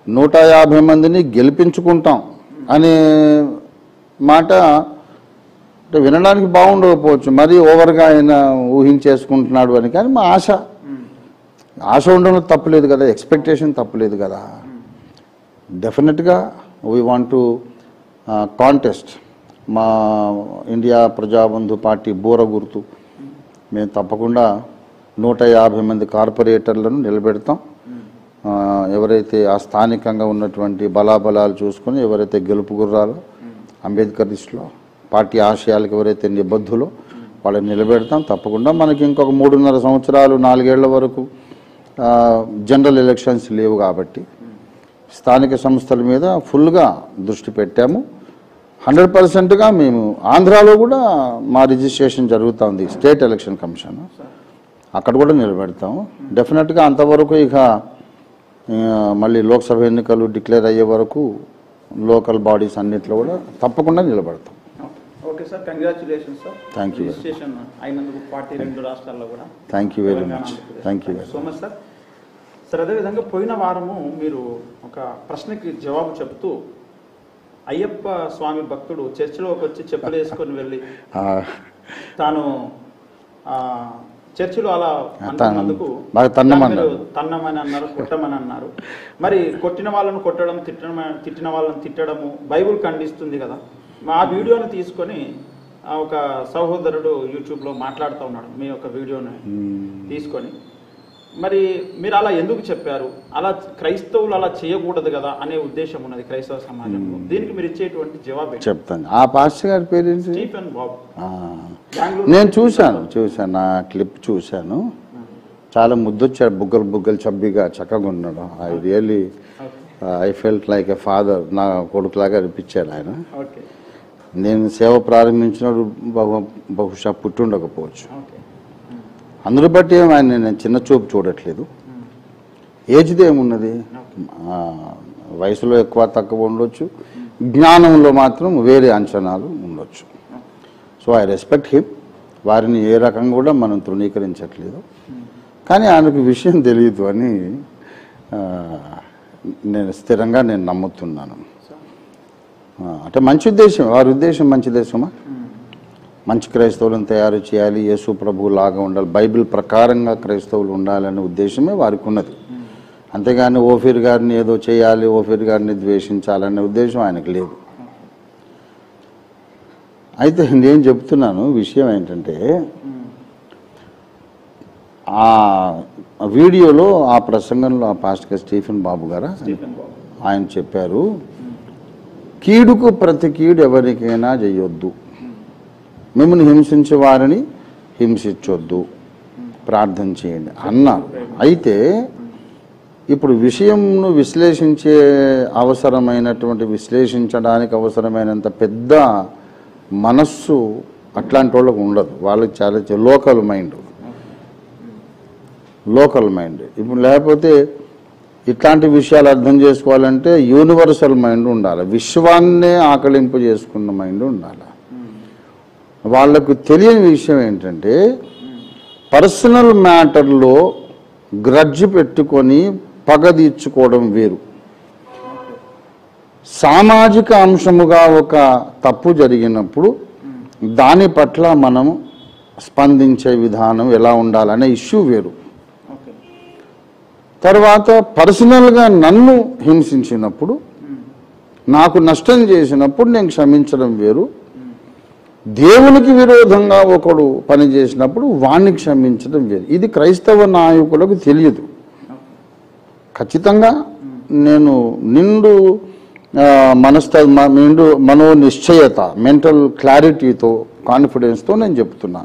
150 మందిని గెలిపించుకుంటాం అనే మాట అంటే వినడానికి బాగుండకపోవచ్చు, మరీ ఓవర్గా ఆయన ఊహించేసుకుంటున్నాడు అని. కానీ మా ఆశ ఉండడం తప్పులేదు కదా, ఎక్స్పెక్టేషన్ తప్పులేదు కదా. డెఫినెట్గా వీ వాంట్ టు కాంటెస్ట్ మా ఇండియా ప్రజాబంధు పార్టీ బూర గుర్తు మేము తప్పకుండా 150 మంది కార్పొరేటర్లను నిలబెడతాం. ఎవరైతే ఆ స్థానికంగా ఉన్నటువంటి బలాబలాలు చూసుకొని ఎవరైతే గెలుపు గుర్రాలో అంబేద్కరిస్టులో పార్టీ ఆశయాలకు ఎవరైతే నిబద్ధులో వాళ్ళని నిలబెడతాం. తప్పకుండా మనకి ఇంకొక 3.5 సంవత్సరాలు 4 ఏళ్ల వరకు జనరల్ ఎలక్షన్స్ లేవు కాబట్టి స్థానిక సంస్థల మీద ఫుల్గా దృష్టి పెట్టాము. 100%గా మేము ఆంధ్రాలో కూడా మా రిజిస్ట్రేషన్ జరుగుతుంది స్టేట్ ఎలక్షన్ కమిషన్, అక్కడ కూడా నిలబెడతాము. డెఫినెట్గా అంతవరకు ఇక మళ్ళీ లోక్సభ ఎన్నికలు డిక్లేర్ అయ్యే వరకు లోకల్ బాడీస్ అన్నిట్లో కూడా తప్పకుండా నిలబడతాం. Okay sir, congratulations sir. Thank you. Registration అయినందుకు పార్టీ 2 రాష్ట్రాల్లో కూడా. Thank you very much. Thank you so much sir. Sir అదేవిధంగా పోయిన వారము మీరు ఒక ప్రశ్నకి జవాబు చెప్తూ అయ్యప్ప స్వామి భక్తుడు చర్చిలోకి వచ్చి చెప్పులు వేసుకొని వెళ్ళి తాను చర్చిలో అలా అంటున్నందుకు తన్నమని అన్నారు, కొట్టమని అన్నారు. మరి కొట్టిన వాళ్ళను కొట్టడం, తిట్టిన వాళ్ళని తిట్టడము బైబుల్ ఖండిస్తుంది కదా. ఆ వీడియోని తీసుకొని ఒక సహోదరుడు యూట్యూబ్లో మాట్లాడుతూ ఉన్నాడు మీ యొక్క వీడియోని తీసుకొని. మరి మీరు అలా ఎందుకు చెప్పారు? అలా క్రైస్తవులు అలా చేయకూడదు కదా అనే ఉద్దేశం ఉన్నది క్రైస్తవ సమాజంలో. దీనికి మీరు ఇచ్చేటువంటి జవాబు చెప్తాను. ఆ పాస్టర్ గారి పేరు స్టీఫెన్ బాబు. నేను చూశాను నా క్లిప్ చూశాను. చాలా ముద్దొచ్చాడు, బుగ్గలు చబ్బిగా చక్కగా ఉన్నాడు. I felt like a father. నా కొడుకులాగా అనిపించాడు ఆయన. నేను సేవ ప్రారంభించినప్పుడు బహుశా పుట్టుండకపోవచ్చు. అందును బట్టి ఆయన నేను చిన్న చూపు చూడట్లేదు. ఏజ్ది ఏమున్నది, వయసులో ఎక్కువ తక్కువ ఉండొచ్చు, జ్ఞానంలో మాత్రం వేరే అంచనాలు ఉండొచ్చు. So I respect him. వారిని ఏ రకంగా కూడా మనం తృణీకరించట్లేదు. కానీ ఆయనకు విషయం తెలియదు అని నేను స్థిరంగా నమ్ముతున్నాను. అంటే మంచి ఉద్దేశం, వారి ఉద్దేశం మంచి ఉద్దేశమా, మంచి క్రైస్తవులను తయారు చేయాలి, యేసు ప్రభువు లాగా ఉండాలి, బైబిల్ ప్రకారంగా క్రైస్తవులు ఉండాలనే ఉద్దేశమే వారికి ఉన్నది. అంతేగాని ఓఫీర్ గారిని ఏదో చేయాలి, ఓఫీర్ గారిని ద్వేషించాలనే ఉద్దేశం ఆయనకు లేదు. అయితే నేను చెప్తున్నాను విషయం ఏంటంటే, ఆ వీడియోలో ఆ ప్రసంగంలో ఆ పాస్టర్ స్టీఫెన్ బాబు గారు ఆయన చెప్పారు, కీడుకు ప్రతి కీడు ఎవరికైనా చేయొద్దు, మిమ్మల్ని హింసించే వారిని హింసించొద్దు, ప్రార్థన చేయండి అన్నారు. అయితే ఇప్పుడు విషయంను విశ్లేషించడానికి అవసరమైనంత పెద్ద మనస్సు అట్లాంటి వాళ్ళకు ఉండదు. వాళ్ళకి చాలా లోకల్ మైండ్. ఇప్పుడు లేకపోతే ఇట్లాంటి విషయాలు అర్థం చేసుకోవాలంటే యూనివర్సల్ మైండ్ ఉండాలి, విశ్వాన్నే ఆకలింపు చేసుకున్న మైండ్ ఉండాలి. వాళ్లకు తెలియని విషయం ఏంటంటే, పర్సనల్ మ్యాటర్లో గ్రడ్జ్ పెట్టుకొని పగ తీర్చుకోవడం వేరు, సామాజిక అంశముగా ఒక తప్పు జరిగినప్పుడు దాని పట్ల మనం స్పందించే విధానం ఎలా ఉండాలనే ఇష్యూ వేరు. తర్వాత పర్సనల్గా నన్ను హింసించినప్పుడు, నాకు నష్టం చేసినప్పుడు నేను క్షమించడం వేరు. దేవునికి విరోధంగా ఒకడు పని చేసినప్పుడు వాణ్ణి క్షమించడం వేరు. ఇది క్రైస్తవ నాయకులకు తెలియదు. ఖచ్చితంగా నేను నిండు మనోనిశ్చయత, మెంటల్ క్లారిటీతో, కాన్ఫిడెన్స్తో నేను చెప్తున్నా.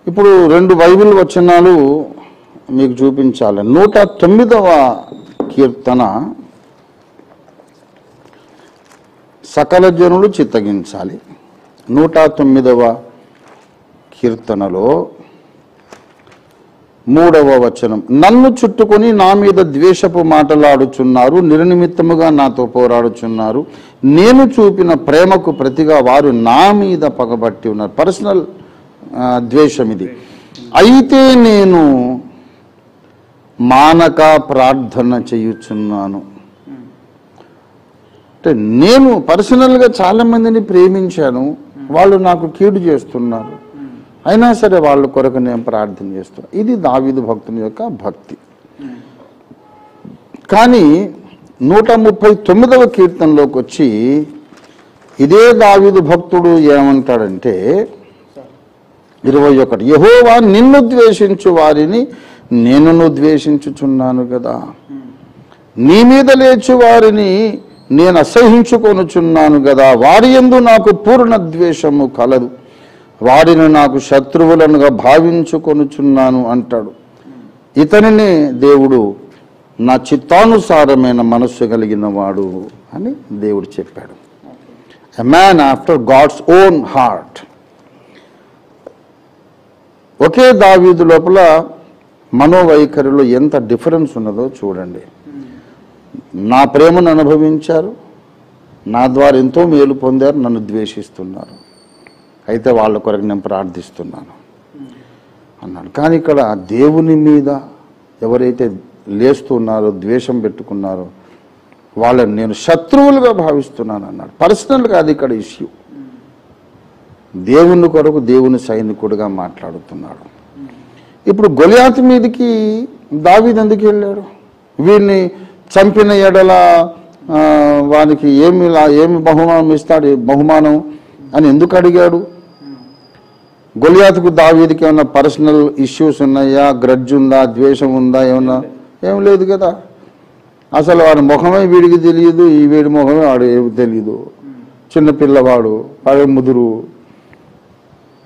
ఇప్పుడు 2 బైబిల్ వచనాలు మీకు చూపించాలి. 109వ కీర్తన, సకల జనులు చిత్తగించాలి. 109వ కీర్తనలో 3వ వచనం, నన్ను చుట్టుకొని నా మీద ద్వేషపు మాటలాడుచున్నారు, నిర్నిమిత్తముగా నాతో పోరాడుచున్నారు, నేను చూపిన ప్రేమకు ప్రతిగా వారు నా మీద పగబట్టి ఉన్నారు. పర్సనల్ ద్వేషం ఇది. అయితే నేను మానక ప్రార్థన చేయుచున్నాను. అంటే నేను పర్సనల్గా చాలా మందిని ప్రేమించాను, వాళ్ళు నాకు కీడు చేస్తున్నారు, అయినా సరే వాళ్ళ కొరకు నేను ప్రార్థన చేస్తున్నాను. ఇది దావీదు భక్తుని యొక్క భక్తి. కానీ 139వ కీర్తనలోకి వచ్చి ఇదే దావీదు భక్తుడు ఏమంటాడంటే 21, యెహోవా నిన్ను ద్వేషించు వారిని నేను ద్వేషించుచున్నాను కదా, నీ మీద లేచు వారిని నేను అసహించుకొనుచున్నాను కదా, వారి యందు నాకు పూర్ణ ద్వేషము కలదు, వారిని నాకు శత్రువులనుగా భావించుకొనుచున్నాను అంటాడు. ఇతనినే దేవుడు నా చిత్తానుసారమైన మనస్సు కలిగిన వాడు అని దేవుడు చెప్పాడు. A man after God's own heart. ఒకే దావీదు లోపల మనోవైఖరిలో ఎంత డిఫరెన్స్ ఉన్నదో చూడండి. నా ప్రేమను అనుభవించారు, నా ద్వారా ఎంతో మేలు పొందారు, నన్ను ద్వేషిస్తున్నారు, అయితే వాళ్ళ కొరకు నేను ప్రార్థిస్తున్నాను అన్నాడు. కానీ ఇక్కడ దేవుని మీద ఎవరైతే లేస్తున్నారో, ద్వేషం పెట్టుకున్నారో వాళ్ళని నేను శత్రువులుగా భావిస్తున్నాను అన్నాడు. పర్సనల్గా అది ఇక్కడ ఇష్యూ. దేవుని కొరకు దేవుని సైనికుడిగా మాట్లాడుతున్నాడు. ఇప్పుడు గొలియాతు మీదకి దావీదు ఎందుకు వెళ్ళాడు? వీరిని చంపిన ఎడల వానికి ఏమి బహుమానం ఇస్తాడు, బహుమానం అని ఎందుకు అడిగాడు? గొలియాతుకు దావీదుకి ఏమన్నా పర్సనల్ ఇష్యూస్ ఉన్నాయా, గ్రడ్జ్ ఉందా, ద్వేషం ఉందా, ఏమన్నా? ఏం లేదు కదా. అసలు వాడి ముఖమే వీడికి తెలియదు, ఈ వీడి ముఖమే వాడు ఏమి తెలియదు. చిన్నపిల్లవాడు, వాడే ముదురు,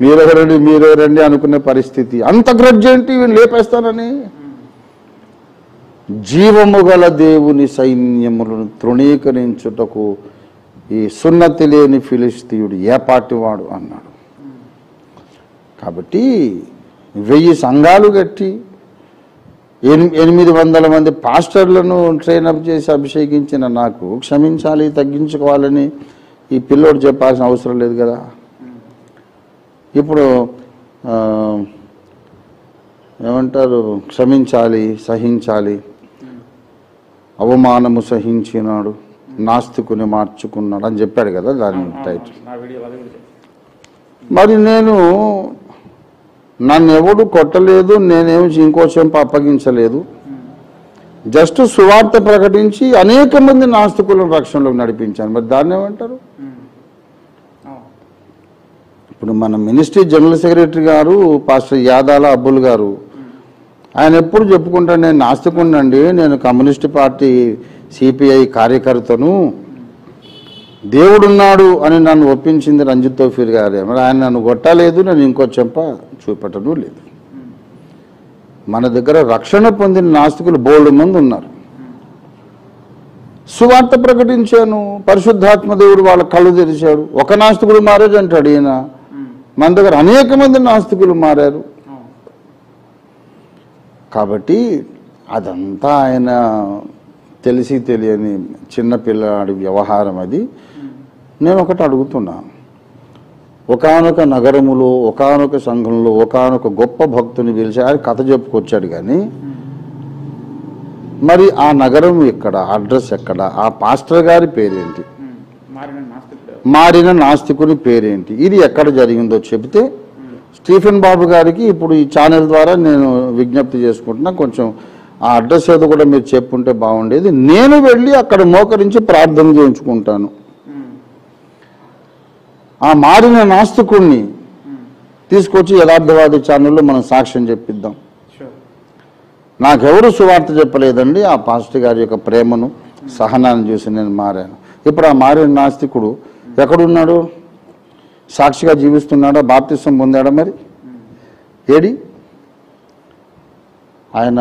మీరే రండి అనుకునే పరిస్థితి. అంత గ్రడ్జ్ ఏంటి వీళ్ళు లేపేస్తానని? జీవము గల దేవుని సైన్యములను తృణీకరించుటకు ఈ సున్నతి లేని ఫిలిస్తీయుడు ఏ పార్టీ వాడు అన్నాడు. కాబట్టి 1000 సంఘాలు కట్టి 800 మంది పాస్టర్లను ట్రైనప్ చేసి అభిషేకించిన నాకు క్షమించాలి, తగ్గించుకోవాలని ఈ పిల్లోడు చెప్పాల్సిన అవసరం లేదు కదా. ఇప్పుడు ఏమంటారు, క్షమించాలి, సహించాలి, అవమానము సహించినాడు, నాస్తికుని మార్చుకున్నాడు అని చెప్పాడు కదా దాని టైటిల్. మరి నన్ను ఎవడు కొట్టలేదు, నేనేమి ఇంకో చెంప అప్పగించలేదు, జస్ట్ సువార్త ప్రకటించి అనేక మంది నాస్తికులను రక్షణలోకి నడిపించాను. మరి దాన్ని ఏమంటారు? ఇప్పుడు మన మినిస్ట్రీ జనరల్ సెక్రటరీ గారు పాస్టర్ యాదాల అబ్బుల్ గారు, ఆయన ఎప్పుడు చెప్పుకుంటాడు, నేను నాస్తికుడినండి, నేను కమ్యూనిస్ట్ పార్టీ సిపిఐ కార్యకర్తను, దేవుడున్నాడు అని నన్ను ఒప్పించింది రంజిత్ తోఫీర్ గారే. మరి ఆయన నన్ను కొట్టలేదు, నేను ఇంకో చెంప చూపెట్టను లేదు. మన దగ్గర రక్షణ పొందిన నాస్తికులు బోల్డ్ మంది ఉన్నారు. సువార్త ప్రకటించాను, పరిశుద్ధాత్మ దేవుడు వాళ్ళ కళ్ళు తెరిచాడు. ఒక నాస్తికుడు మారాడు అంటాడు ఈయన. మన దగ్గర అనేక మంది నాస్తికులు మారారు. కాబట్టి అదంతా ఆయన తెలిసి తెలియని చిన్నపిల్లాడి వ్యవహారం. అది నేను ఒకటి అడుగుతున్నాను, ఒకానొక నగరములో, ఒకానొక సంఘంలో, ఒకానొక గొప్ప భక్తుని పిలిచి ఆయన కథ చెప్పుకొచ్చాడు. కానీ మరి ఆ నగరం ఎక్కడ, అడ్రస్ ఎక్కడ, ఆ పాస్టర్ గారి పేరేంటి, మారిన నాస్తికుని పేరేంటి, ఇది ఎక్కడ జరిగిందో చెబితే స్టీఫెన్ బాబు గారికి ఇప్పుడు ఈ ఛానల్ ద్వారా నేను విజ్ఞప్తి చేసుకుంటున్నా, కొంచెం ఆ అడ్రస్ ఏదో కూడా మీరు చెప్పుంటే బాగుండేది. నేను వెళ్ళి అక్కడ మోకరించి ప్రార్థన చేయించుకుంటాను. ఆ మారిన నాస్తికుడిని తీసుకొచ్చి యథార్థవాది ఛానల్లో మనం సాక్ష్యం చెప్పిద్దాం. నాకెవరు సువార్త చెప్పలేదండి, ఆ పాస్టర్ గారి యొక్క ప్రేమను, సహనాన్ని చూసి నేను మారాను. ఇప్పుడు ఆ మారిన నాస్తికుడు ఎక్కడున్నాడు? సాక్షిగా జీవిస్తున్నాడా? బాప్తిసం పొందాడా? మరి ఏడి? ఆయన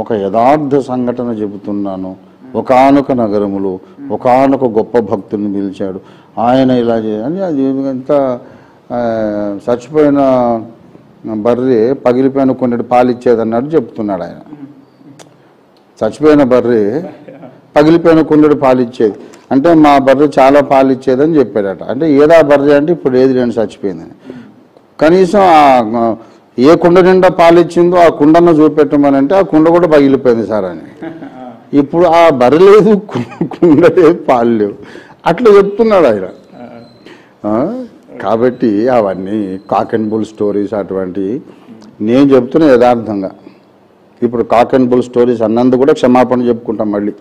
ఒక యథార్థ సంఘటన చెబుతున్నాను. ఒకానొక నగరములో ఒకానొక గొప్ప భక్తుని పిలిచాడు, ఆయన ఇలా చేయాలి. అది అంతా చచ్చిపోయిన బర్రె పగిలిపోయిన కొన్ని పాలిచ్చేదన్నాడు చెప్తున్నాడు ఆయన. చచ్చిపోయిన బర్రె పగిలిపోయిన కొండడు పాలిచ్చేది అంటే మా బర్రె చాలా పాలిచ్చేదని చెప్పాడట. అంటే ఏదా బర్రె అంటే ఇప్పుడు ఏది లేని చచ్చిపోయిందని. కనీసం ఏ కుండ నిండా పాలిచ్చిందో ఆ కుండను చూపెట్టమని అంటే ఆ కుండ కూడా పగిలిపోయింది సార్ అని. ఇప్పుడు ఆ బర్రె లేదు, కుండ లేదు, పాలు లేవు, అట్లా చెప్తున్నాడు ఆయన. కాబట్టి అవన్నీ కాక్ అండ్ బుల్ స్టోరీస్ అటువంటి నేను చెప్తున్నా యథార్థంగా. ఇప్పుడు కాక్ అండ్ బుల్ స్టోరీస్ అన్నందుకు కూడా క్షమాపణ చెప్పుకుంటాం మళ్ళీ.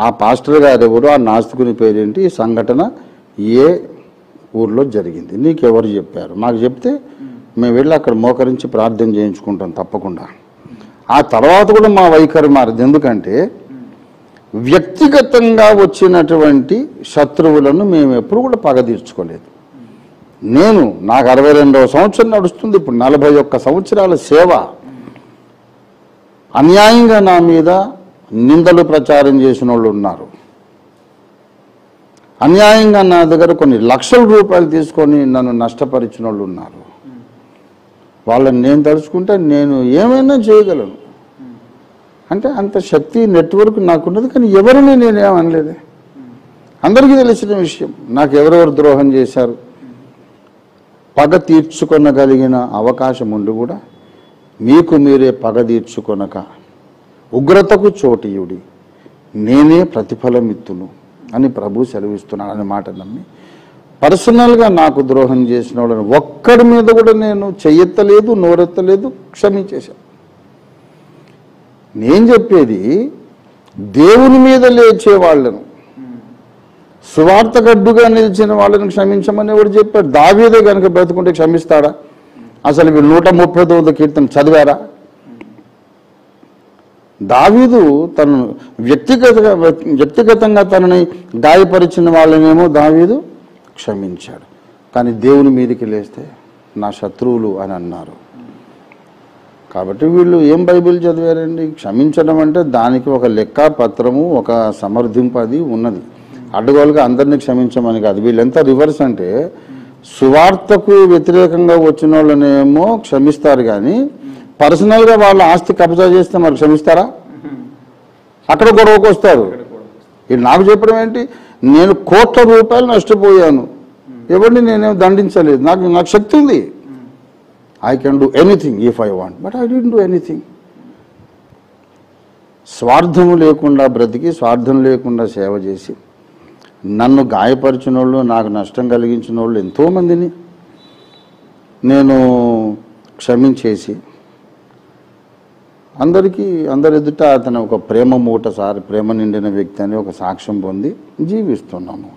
ఆ పాస్టర్ గారు ఎవరు, ఆ నాస్తికుని పేరేంటి, ఈ సంఘటన ఏ ఊర్లో జరిగింది, నీకెవరు చెప్పారు, మాకు చెప్తే మేము వెళ్ళి అక్కడ మోకరించి ప్రార్థన చేయించుకుంటాం తప్పకుండా. ఆ తర్వాత కూడా మా వైఖరి మారదు. ఎందుకంటే వ్యక్తిగతంగా వచ్చినటువంటి శత్రువులను మేము ఎప్పుడు కూడా పగ తీర్చుకోలేదు. నాకు 62వ సంవత్సరం నడుస్తుంది. ఇప్పుడు 41 సంవత్సరాల సేవ. అన్యాయంగా నా మీద నిందలు ప్రచారం చేసిన వాళ్ళు ఉన్నారు. అన్యాయంగా నా దగ్గర కొన్ని లక్షల రూపాయలు తీసుకొని నన్ను నష్టపరిచిన వాళ్ళు ఉన్నారు. వాళ్ళని నేను తలుచుకుంటే నేను ఏమైనా చేయగలను. అంటే అంత శక్తి నెట్వర్క్ నాకున్నది. కానీ ఎవరిని నేనేమనలేదే. అందరికీ తెలిసిన విషయం. నాకు ఎవరెవరు ద్రోహం చేశారు, పగ తీర్చుకొనగలిగిన అవకాశం ఉండి కూడా మీకు మీరే పగ తీర్చుకొనక ఉగ్రతకు చోటీయుడి నేనే ప్రతిఫలమిత్తును అని ప్రభు సెలవిస్తున్నాడు అనే మాట నమ్మి పర్సనల్గా నాకు ద్రోహం చేసిన వాళ్ళని ఒక్కడి మీద కూడా నేను చెయ్యెత్తలేదు, నోరెత్తలేదు, క్షమించేశాను. నేను చెప్పేది దేవుని మీద లేచే వాళ్ళను, సువార్త గడ్డుగా నిలిచిన వాళ్ళని క్షమించమని ఎవరు చెప్పాడు? దావీదే కనుక బ్రతుకుంటే క్షమిస్తాడా? అసలు వీళ్ళు 139వ కీర్తన చదివారా? దావీదు తను వ్యక్తిగతంగా తనని గాయపరిచిన వాళ్ళనేమో దావీదు క్షమించాడు. కానీ దేవుని మీదకి లేస్తే నా శత్రువులు అని అన్నారు. కాబట్టి వీళ్ళు ఏం బైబిల్ చదివారండి? క్షమించడం అంటే దానికి ఒక లెక్క పత్రము, ఒక సమర్థింపు అది ఉన్నది. అడ్డగోలుగా అందరినీ క్షమించమని కాదు. వీళ్ళెంత రివర్స్ అంటే సువార్తకు వ్యతిరేకంగా వచ్చిన వాళ్ళనేమో క్షమిస్తారు, కానీ పర్సనల్గా వాళ్ళ ఆస్తి కబ్జా చేస్తే మరి క్షమిస్తారా? అక్కడ గొడవకు వస్తారు. ఇది నాకు చెప్పడం ఏంటి? నేను కోట్ల రూపాయలు నష్టపోయాను, ఎవరిని నేనేం దండించలేదు, నాకు శక్తి ఉంది. I can do anything if I want, but I didn't do anything. స్వార్థము లేకుండా బ్రతికి, స్వార్థం లేకుండా సేవ చేసి నన్ను గాయపరిచిన వాళ్ళు, నాకు నష్టం కలిగించిన వాళ్ళు ఎంతోమందిని నేను క్షమించేసి అందరి ఎదుట అతను ఒక ప్రేమ మూట, ప్రేమ నిండిన వ్యక్తి అని ఒక సాక్ష్యం పొంది జీవిస్తున్నాము.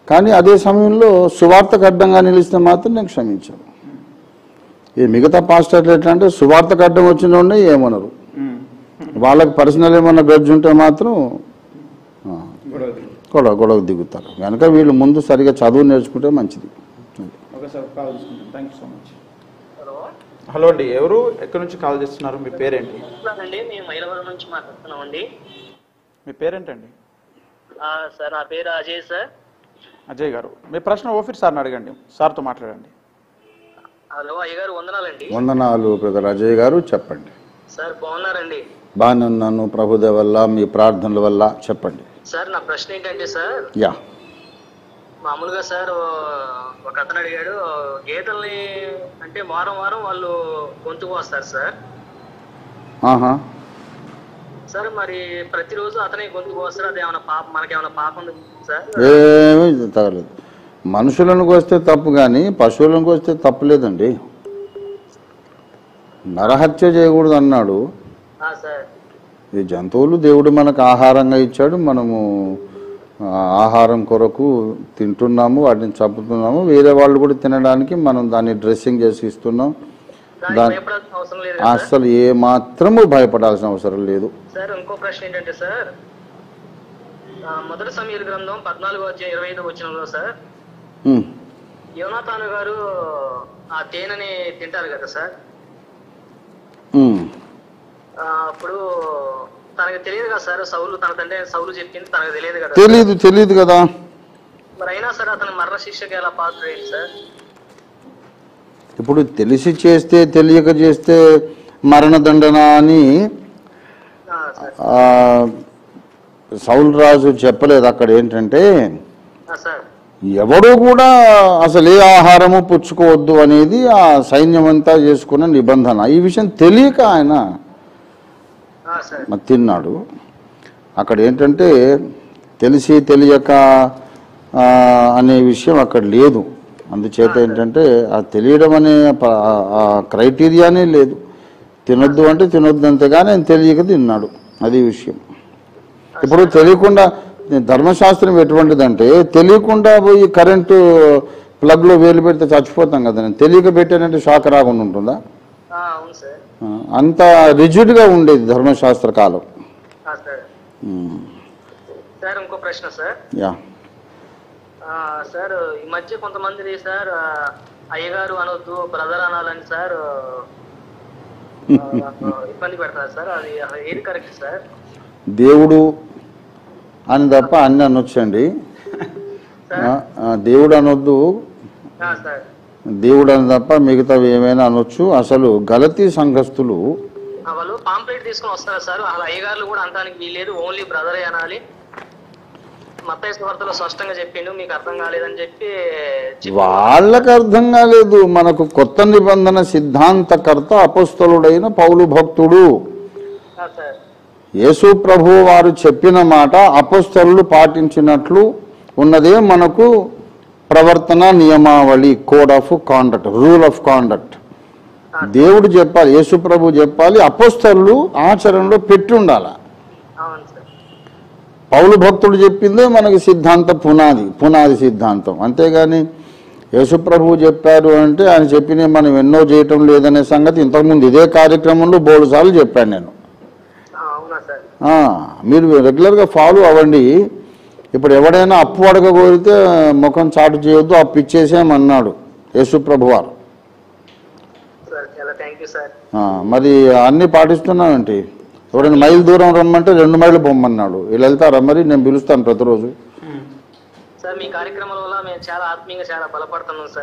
కానీ అదే సమయంలో సువార్తకు అడ్డంగా నిలిస్తే మాత్రం నేను క్షమించాను. ఈ మిగతా పాస్టర్లు ఎట్లా అంటే సువార్తకు అడ్డం వచ్చిన వాడిని ఏమనరు, వాళ్ళకి పర్సనల్ ఏమన్నా గడ్జు ఉంటే మాత్రం గొడవ దిగుతారు. కనుక వీళ్ళు ముందు సరిగా చదువు నేర్చుకుంటే మంచిది. హలో అండి, ఎవరు ఎక్కడి నుంచి కాల్ చేస్తున్నారు? మీ పేరేంటి? మీ పేరేంటండి? సార్ నా పేరు అజయ్ సార్. అజయ్ గారు, మీ ప్రశ్న ఓఫీర్ సార్ని అడగండి, సార్తో మాట్లాడండి. హలో అయ్య గారు, వందనాలండి. వందనాలు బ్రదర్ అజయ్ గారు, చెప్పండి. సార్ బాగున్నారండి? బాగానే ఉన్నాను, ప్రభుదేవ వల్ల, మీ ప్రార్థనల వల్ల. చెప్పండి సార్. నా ప్రశ్న ఏంటంటే సార్, మామూలుగా సార్ ఒక అతను అడిగాడు, గేదెల్ని అంటే వారం వాళ్ళు గొంతుకు వస్తారు సార్. సార్ మరి ప్రతిరోజు అతనే గొంతుకు వస్తారు, అది ఏమైనా పాపం, మనకేమైనా పాపం ఉంది సార్? ఏమీ తగలేదు. మనుషులకు వస్తే తప్పు, కానీ పశువులకు వస్తే తప్పులేదండి. నరహత్య చేయకూడదు అన్నాడు. ఈ జంతువులు దేవుడు మనకు ఆహారంగా ఇచ్చాడు, మనము ఆహారం కొరకు తింటున్నాము, వాటిని చంపుతున్నాము. వేరే వాళ్ళు కూడా తినడానికి మనం దాన్ని డ్రెస్సింగ్ చేసి ఇస్తున్నాం. అసలు ఏ మాత్రము భయపడాల్సిన అవసరం లేదు. సార్ ఇంకో ప్రశ్న ఏంటంటే సార్, మొదటి సమూయేలు గ్రంథం 14:25 వచనంలో సార్, యోనాతాను గారు ఆ తేనెని తింటారు కదా సార్. అప్పుడు తనకు తెలియదు కదా సార్, సౌలు తన తండ్రి సౌలు చెప్పింది తనకు తెలియదు కదా. తెలియదు కదా. మరి అయినా సార్ అతను మరణ శిక్షకి ఎలా పాత్రుడైంది సార్? ఇప్పుడు తెలిసి చేస్తే తెలియక చేస్తే మరణదండన అని సౌలు రాజు చెప్పలేదు. అక్కడ ఏంటంటే ఎవడు కూడా అసలు ఏ ఆహారము పుచ్చుకోవద్దు అనేది ఆ సైన్యం అంతా చేసుకున్న నిబంధన. ఈ విషయం తెలియక ఆయన తిన్నాడు. అక్కడ ఏంటంటే తెలిసి తెలియక అనే విషయం అక్కడ లేదు. అందుచేత ఏంటంటే ఆ తెలియడం అనే ఆ క్రైటీరియానే లేదు. తినొద్దు అంటే తినొద్దు అంతేగాని ఆయన తెలియక తిన్నాడు, అది విషయం. ఇప్పుడు తెలియకుండా ధర్మశాస్త్రం ఎటువంటిదంటే తెలియకుండా పోయి కరెంటు ప్లగ్లో వేలు పెడితే చచ్చిపోతాం కదా, నేను తెలియక పెట్టానంటే షాక్ రాకుండా ఉంటుందా? అవును సార్. అంత రిజిడ్గా ఉండేది ధర్మశాస్త్ర కాలం. సార్ ఇంకో ప్రశ్న సార్. యా సార్ ఈ మధ్య కొంతమంది సార్ అయ్యగారు అనొద్దు బ్రదర్ అనాలని సార్ ఇబ్బంది పెడతారు సార్, అది ఏది కరెక్ట్ సార్? దేవుడు అని తప్ప అన్ని అనొచ్చండి. దేవుడు అనొద్దు, దేవుడు అని తప్ప మిగతావి ఏమైనా అనొచ్చు. అసలు గలతీ సంఘస్థులు వాళ్ళు పాంప్లెట్ తీసుకొని వస్తారు సార్, అలా అయ్యగారులు కూడా అంటానికి వీలేదు, ఓన్లీ బ్రదరే అనాలి. మత్తయి సువార్తలో స్పష్టంగా చెప్పిండు, మీకు అర్థం కాలేదని చెప్పి వాళ్ళకి అర్థం కాలేదు. మనకు కొత్త నిబంధన సిద్ధాంతకర్త అపొస్తలుడైన పౌలు భక్తుడు యేసు ప్రభు వారు చెప్పిన మాట అపొస్తలులు పాటించినట్లు ఉన్నదే మనకు ప్రవర్తన నియమావళి, code of conduct, rule of conduct. దేవుడు చెప్పాలి, యేసు ప్రభు చెప్పాలి, అపొస్తలులు ఆచరణలో పెట్టి ఉండాలి. పౌలు భక్తుడు చెప్పిందే మనకి సిద్ధాంత పునాది సిద్ధాంతం. అంతేగాని యేసుప్రభువు చెప్పారు అంటే ఆయన చెప్పిన మనం ఎన్నో చేయటం లేదనే సంగతి ఇంతకుముందు ఇదే కార్యక్రమంలో బోలుసార్లు చెప్పాను నేను. మీరు రెగ్యులర్గా ఫాలో అవ్వండి. ఇప్పుడు ఎవడైనా అప్పు అడగగోరితే ముఖం చాటు చేయొద్దు, అప్పు ఇచ్చేసేమన్నాడు యేసుప్రభు వారు. మరి అన్నీ పాటిస్తున్నానంటే ఎవరైనా మైలు దూరం రమ్మంటే 2 మైళ్ళు పొమ్మన్నాడు. వీళ్ళు వెళ్తారా? మరి నేను పిలుస్తాను ప్రతిరోజు.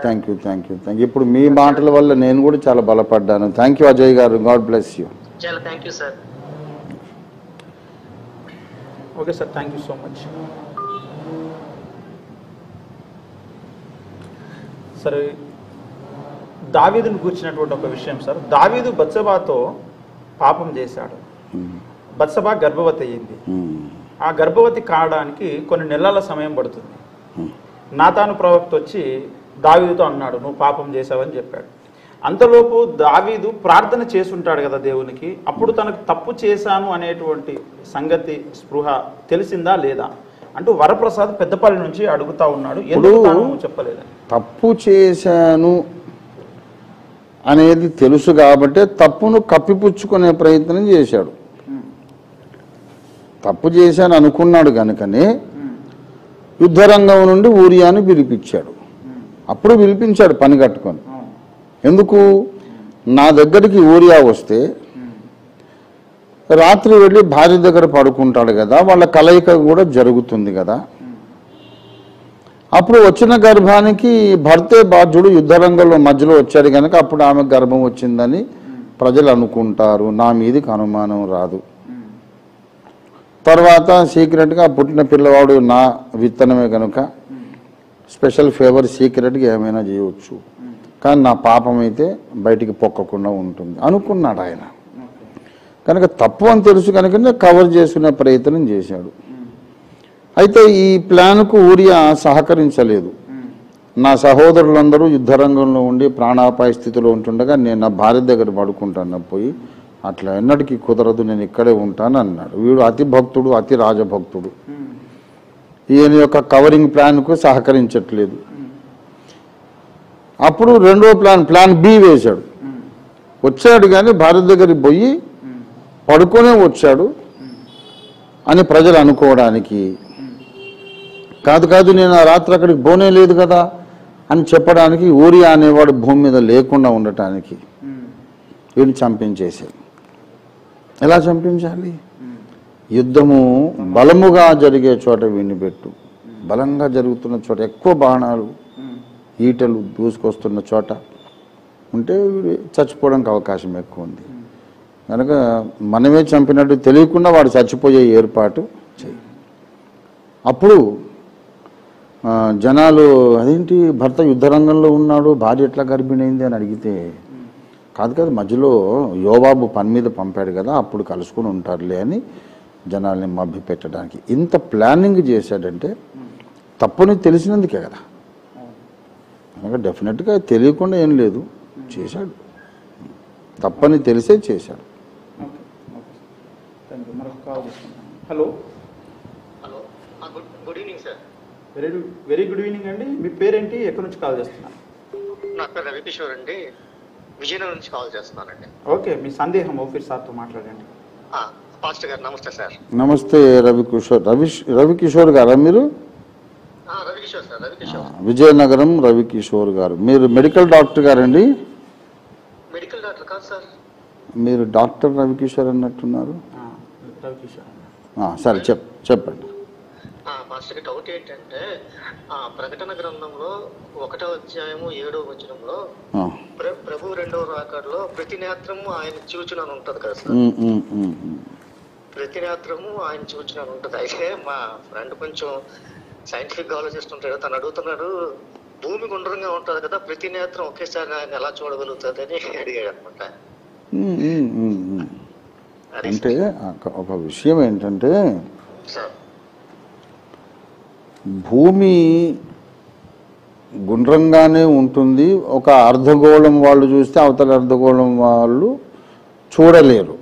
Thank you. ఇప్పుడు మీ మాటల వల్ల నేను కూడా చాలా బలపడ్డాను. థ్యాంక్ యూ అజయ్ గారు, God bless you. Okay sir, thank you so much. సరే, దావీదును కూర్చున్నటువంటి ఒక విషయం సార్. దావీదు బత్షెబాతో పాపం చేశాడు, బత్షెబా గర్భవతి అయ్యింది. ఆ గర్భవతి కావడానికి కొన్ని నెలల సమయం పడుతుంది. నాతాను ప్రవక్త వచ్చి దావీదుతో అన్నాడు, నువ్వు పాపం చేశావని చెప్పాడు. అంతలోపు దావీదు ప్రార్థన చేసుంటాడు కదా దేవునికి. అప్పుడు తనకు తప్పు చేశాను అనేటువంటి సంగతి స్పృహ తెలిసిందా లేదా అంటూ వరప్రసాద్ పెద్దపల్లి నుంచి అడుగుతా ఉన్నాడు. ఎందుకు చెప్పలేదు? తప్పు చేశాను అనేది తెలుసు కాబట్టి తప్పును కప్పిపుచ్చుకునే ప్రయత్నం చేశాడు. తప్పు చేశాను అనుకున్నాడు కనుకనే యుద్ధరంగం నుండి ఊరియాను పిలిపించాడు. అప్పుడు పిలిపించాడు పని కట్టుకొని. ఎందుకు? నా దగ్గరికి ఊరియా వస్తే రాత్రి వెళ్ళి భార్య దగ్గర పడుకుంటాడు కదా, వాళ్ళ కలయిక కూడా జరుగుతుంది కదా. అప్పుడు వచ్చిన గర్భానికి భర్తే బాధ్యుడు, యుద్ధరంగంలో మధ్యలో వచ్చాడు కనుక అప్పుడు ఆమె గర్భం వచ్చిందని ప్రజలు అనుకుంటారు, నా మీదకి అనుమానం రాదు. తర్వాత సీక్రెట్గా పుట్టిన పిల్లవాడు నా విత్తనమే కనుక స్పెషల్ ఫేవర్ సీక్రెట్గా ఏమైనా చేయవచ్చు, కానీ నా పాపం అయితే బయటికి పొక్కకుండా ఉంటుంది అనుకున్నాడు ఆయన. కనుక తప్పు అని తెలుసు కనుకనే కవర్ చేసుకునే ప్రయత్నం చేశాడు. అయితే ఈ ప్లాన్కు ఊరియా సహకరించలేదు. నా సహోదరులందరూ యుద్ధరంగంలో ఉండి ప్రాణాపాయ స్థితిలో ఉంటుండగా నేను నా భార్య దగ్గర పడుకుంటాను పోయి, అట్లా ఎన్నటికీ కుదరదు, నేను ఇక్కడే ఉంటాను అన్నాడు. వీడు అతి భక్తుడు, అతి రాజభక్తుడు. ఈయన యొక్క కవరింగ్ ప్లాన్కు సహకరించట్లేదు. అప్పుడు రెండో ప్లాన్ బి వేశాడు. వచ్చాడు కానీ భార్య దగ్గరికి పోయి పడుకొనే వచ్చాడు అని ప్రజలు అనుకోవడానికి, కాదు నేను ఆ రాత్రి అక్కడికి పోనే లేదు కదా అని చెప్పడానికి, ఊరియా అనేవాడు భూమి మీద లేకుండా ఉండటానికి వీడిని చంపించేశాడు. ఎలా చంపించాలి? యుద్ధము బలముగా జరిగే చోట వీడిని పెట్టు, బలంగా జరుగుతున్న చోట, ఎక్కువ బాణాలు ఈటలు దూసుకొస్తున్న చోట ఉంటే వీడు చచ్చిపోవడానికి అవకాశం ఎక్కువ ఉంది. కనుక మనమే చంపినట్టు తెలియకుండా వాడు చచ్చిపోయే ఏర్పాటు చేయి. అప్పుడు జనాలు అదేంటి భర్త యుద్ధరంగంలో ఉన్నాడు, భార్య ఎట్లా గర్భిణైంది అని అడిగితే, కాదు మధ్యలో యోవాబు పని మీద పంపాడు కదా, అప్పుడు కలుసుకొని ఉంటారులే అని జనాల్ని మభ్య పెట్టడానికి ఇంత ప్లానింగ్ చేశాడంటే తప్పుని తెలిసినందుకే కదా. కనుక డెఫినెట్గా తెలియకుండా ఏం లేదు, చేశాడు. తప్పని తెలిసే చేశాడు. Hello good evening sir. Very good evening అండి. మీ పేరేంటి, ఎక్కడి నుంచి కాల్ చేస్తున్నారు? నా పేరు రవికిషోర్ అండి, విజయనగరం నుంచి కాల్ చేస్తున్నానండి. ఓకే, మీ సందేహం ఓఫీర్ సార్తో మాట్లాడండి. పాస్టర్ గారు నమస్తే సార్. నమస్తే రవికిషోర్ గారా మీరు? రవికిషోర్ సార్, రవికిషోర్. విజయనగరం రవికిషోర్ గారు. మీరు మెడికల్ డాక్టర్ గారండి? మెడికల్ డాక్టర్ కాదు సార్. మీరు డాక్టర్ రవికిషోర్ అన్నట్టున్నారు. రవికిషోర్. సరే చెప్పండి. మాస్టర్ డౌట్ ఏంటంటే ప్రకటన గ్రంథంలో 1వ అధ్యాయము 7వ వచనంలో ప్రభు 2వ రాకడలో ప్రతి నేత్రము ఆయన చూచునని ఉంటది కదా సార్. ప్రతి నేత్రము ఆయన చూచునని ఉంటది. అయితే మా ఫ్రెండ్ కొంచెం సైంటిఫిక్ ఆలోచిస్ట్ ఉంటాడు, తను అడుగుతున్నాడు భూమి గుండ్రంగా ఉంటది కదా, ప్రతి నేత్రం ఒకేసారి ఆయన ఎలా చూడగలుగుతుంది అని అడిగాడు అనమాట. అంటే ఒక విషయం ఏంటంటే భూమి గుండ్రంగానే ఉంటుంది. ఒక అర్ధగోళం వాళ్ళు చూస్తే అవతల అర్ధగోళం వాళ్ళు చూడలేరు.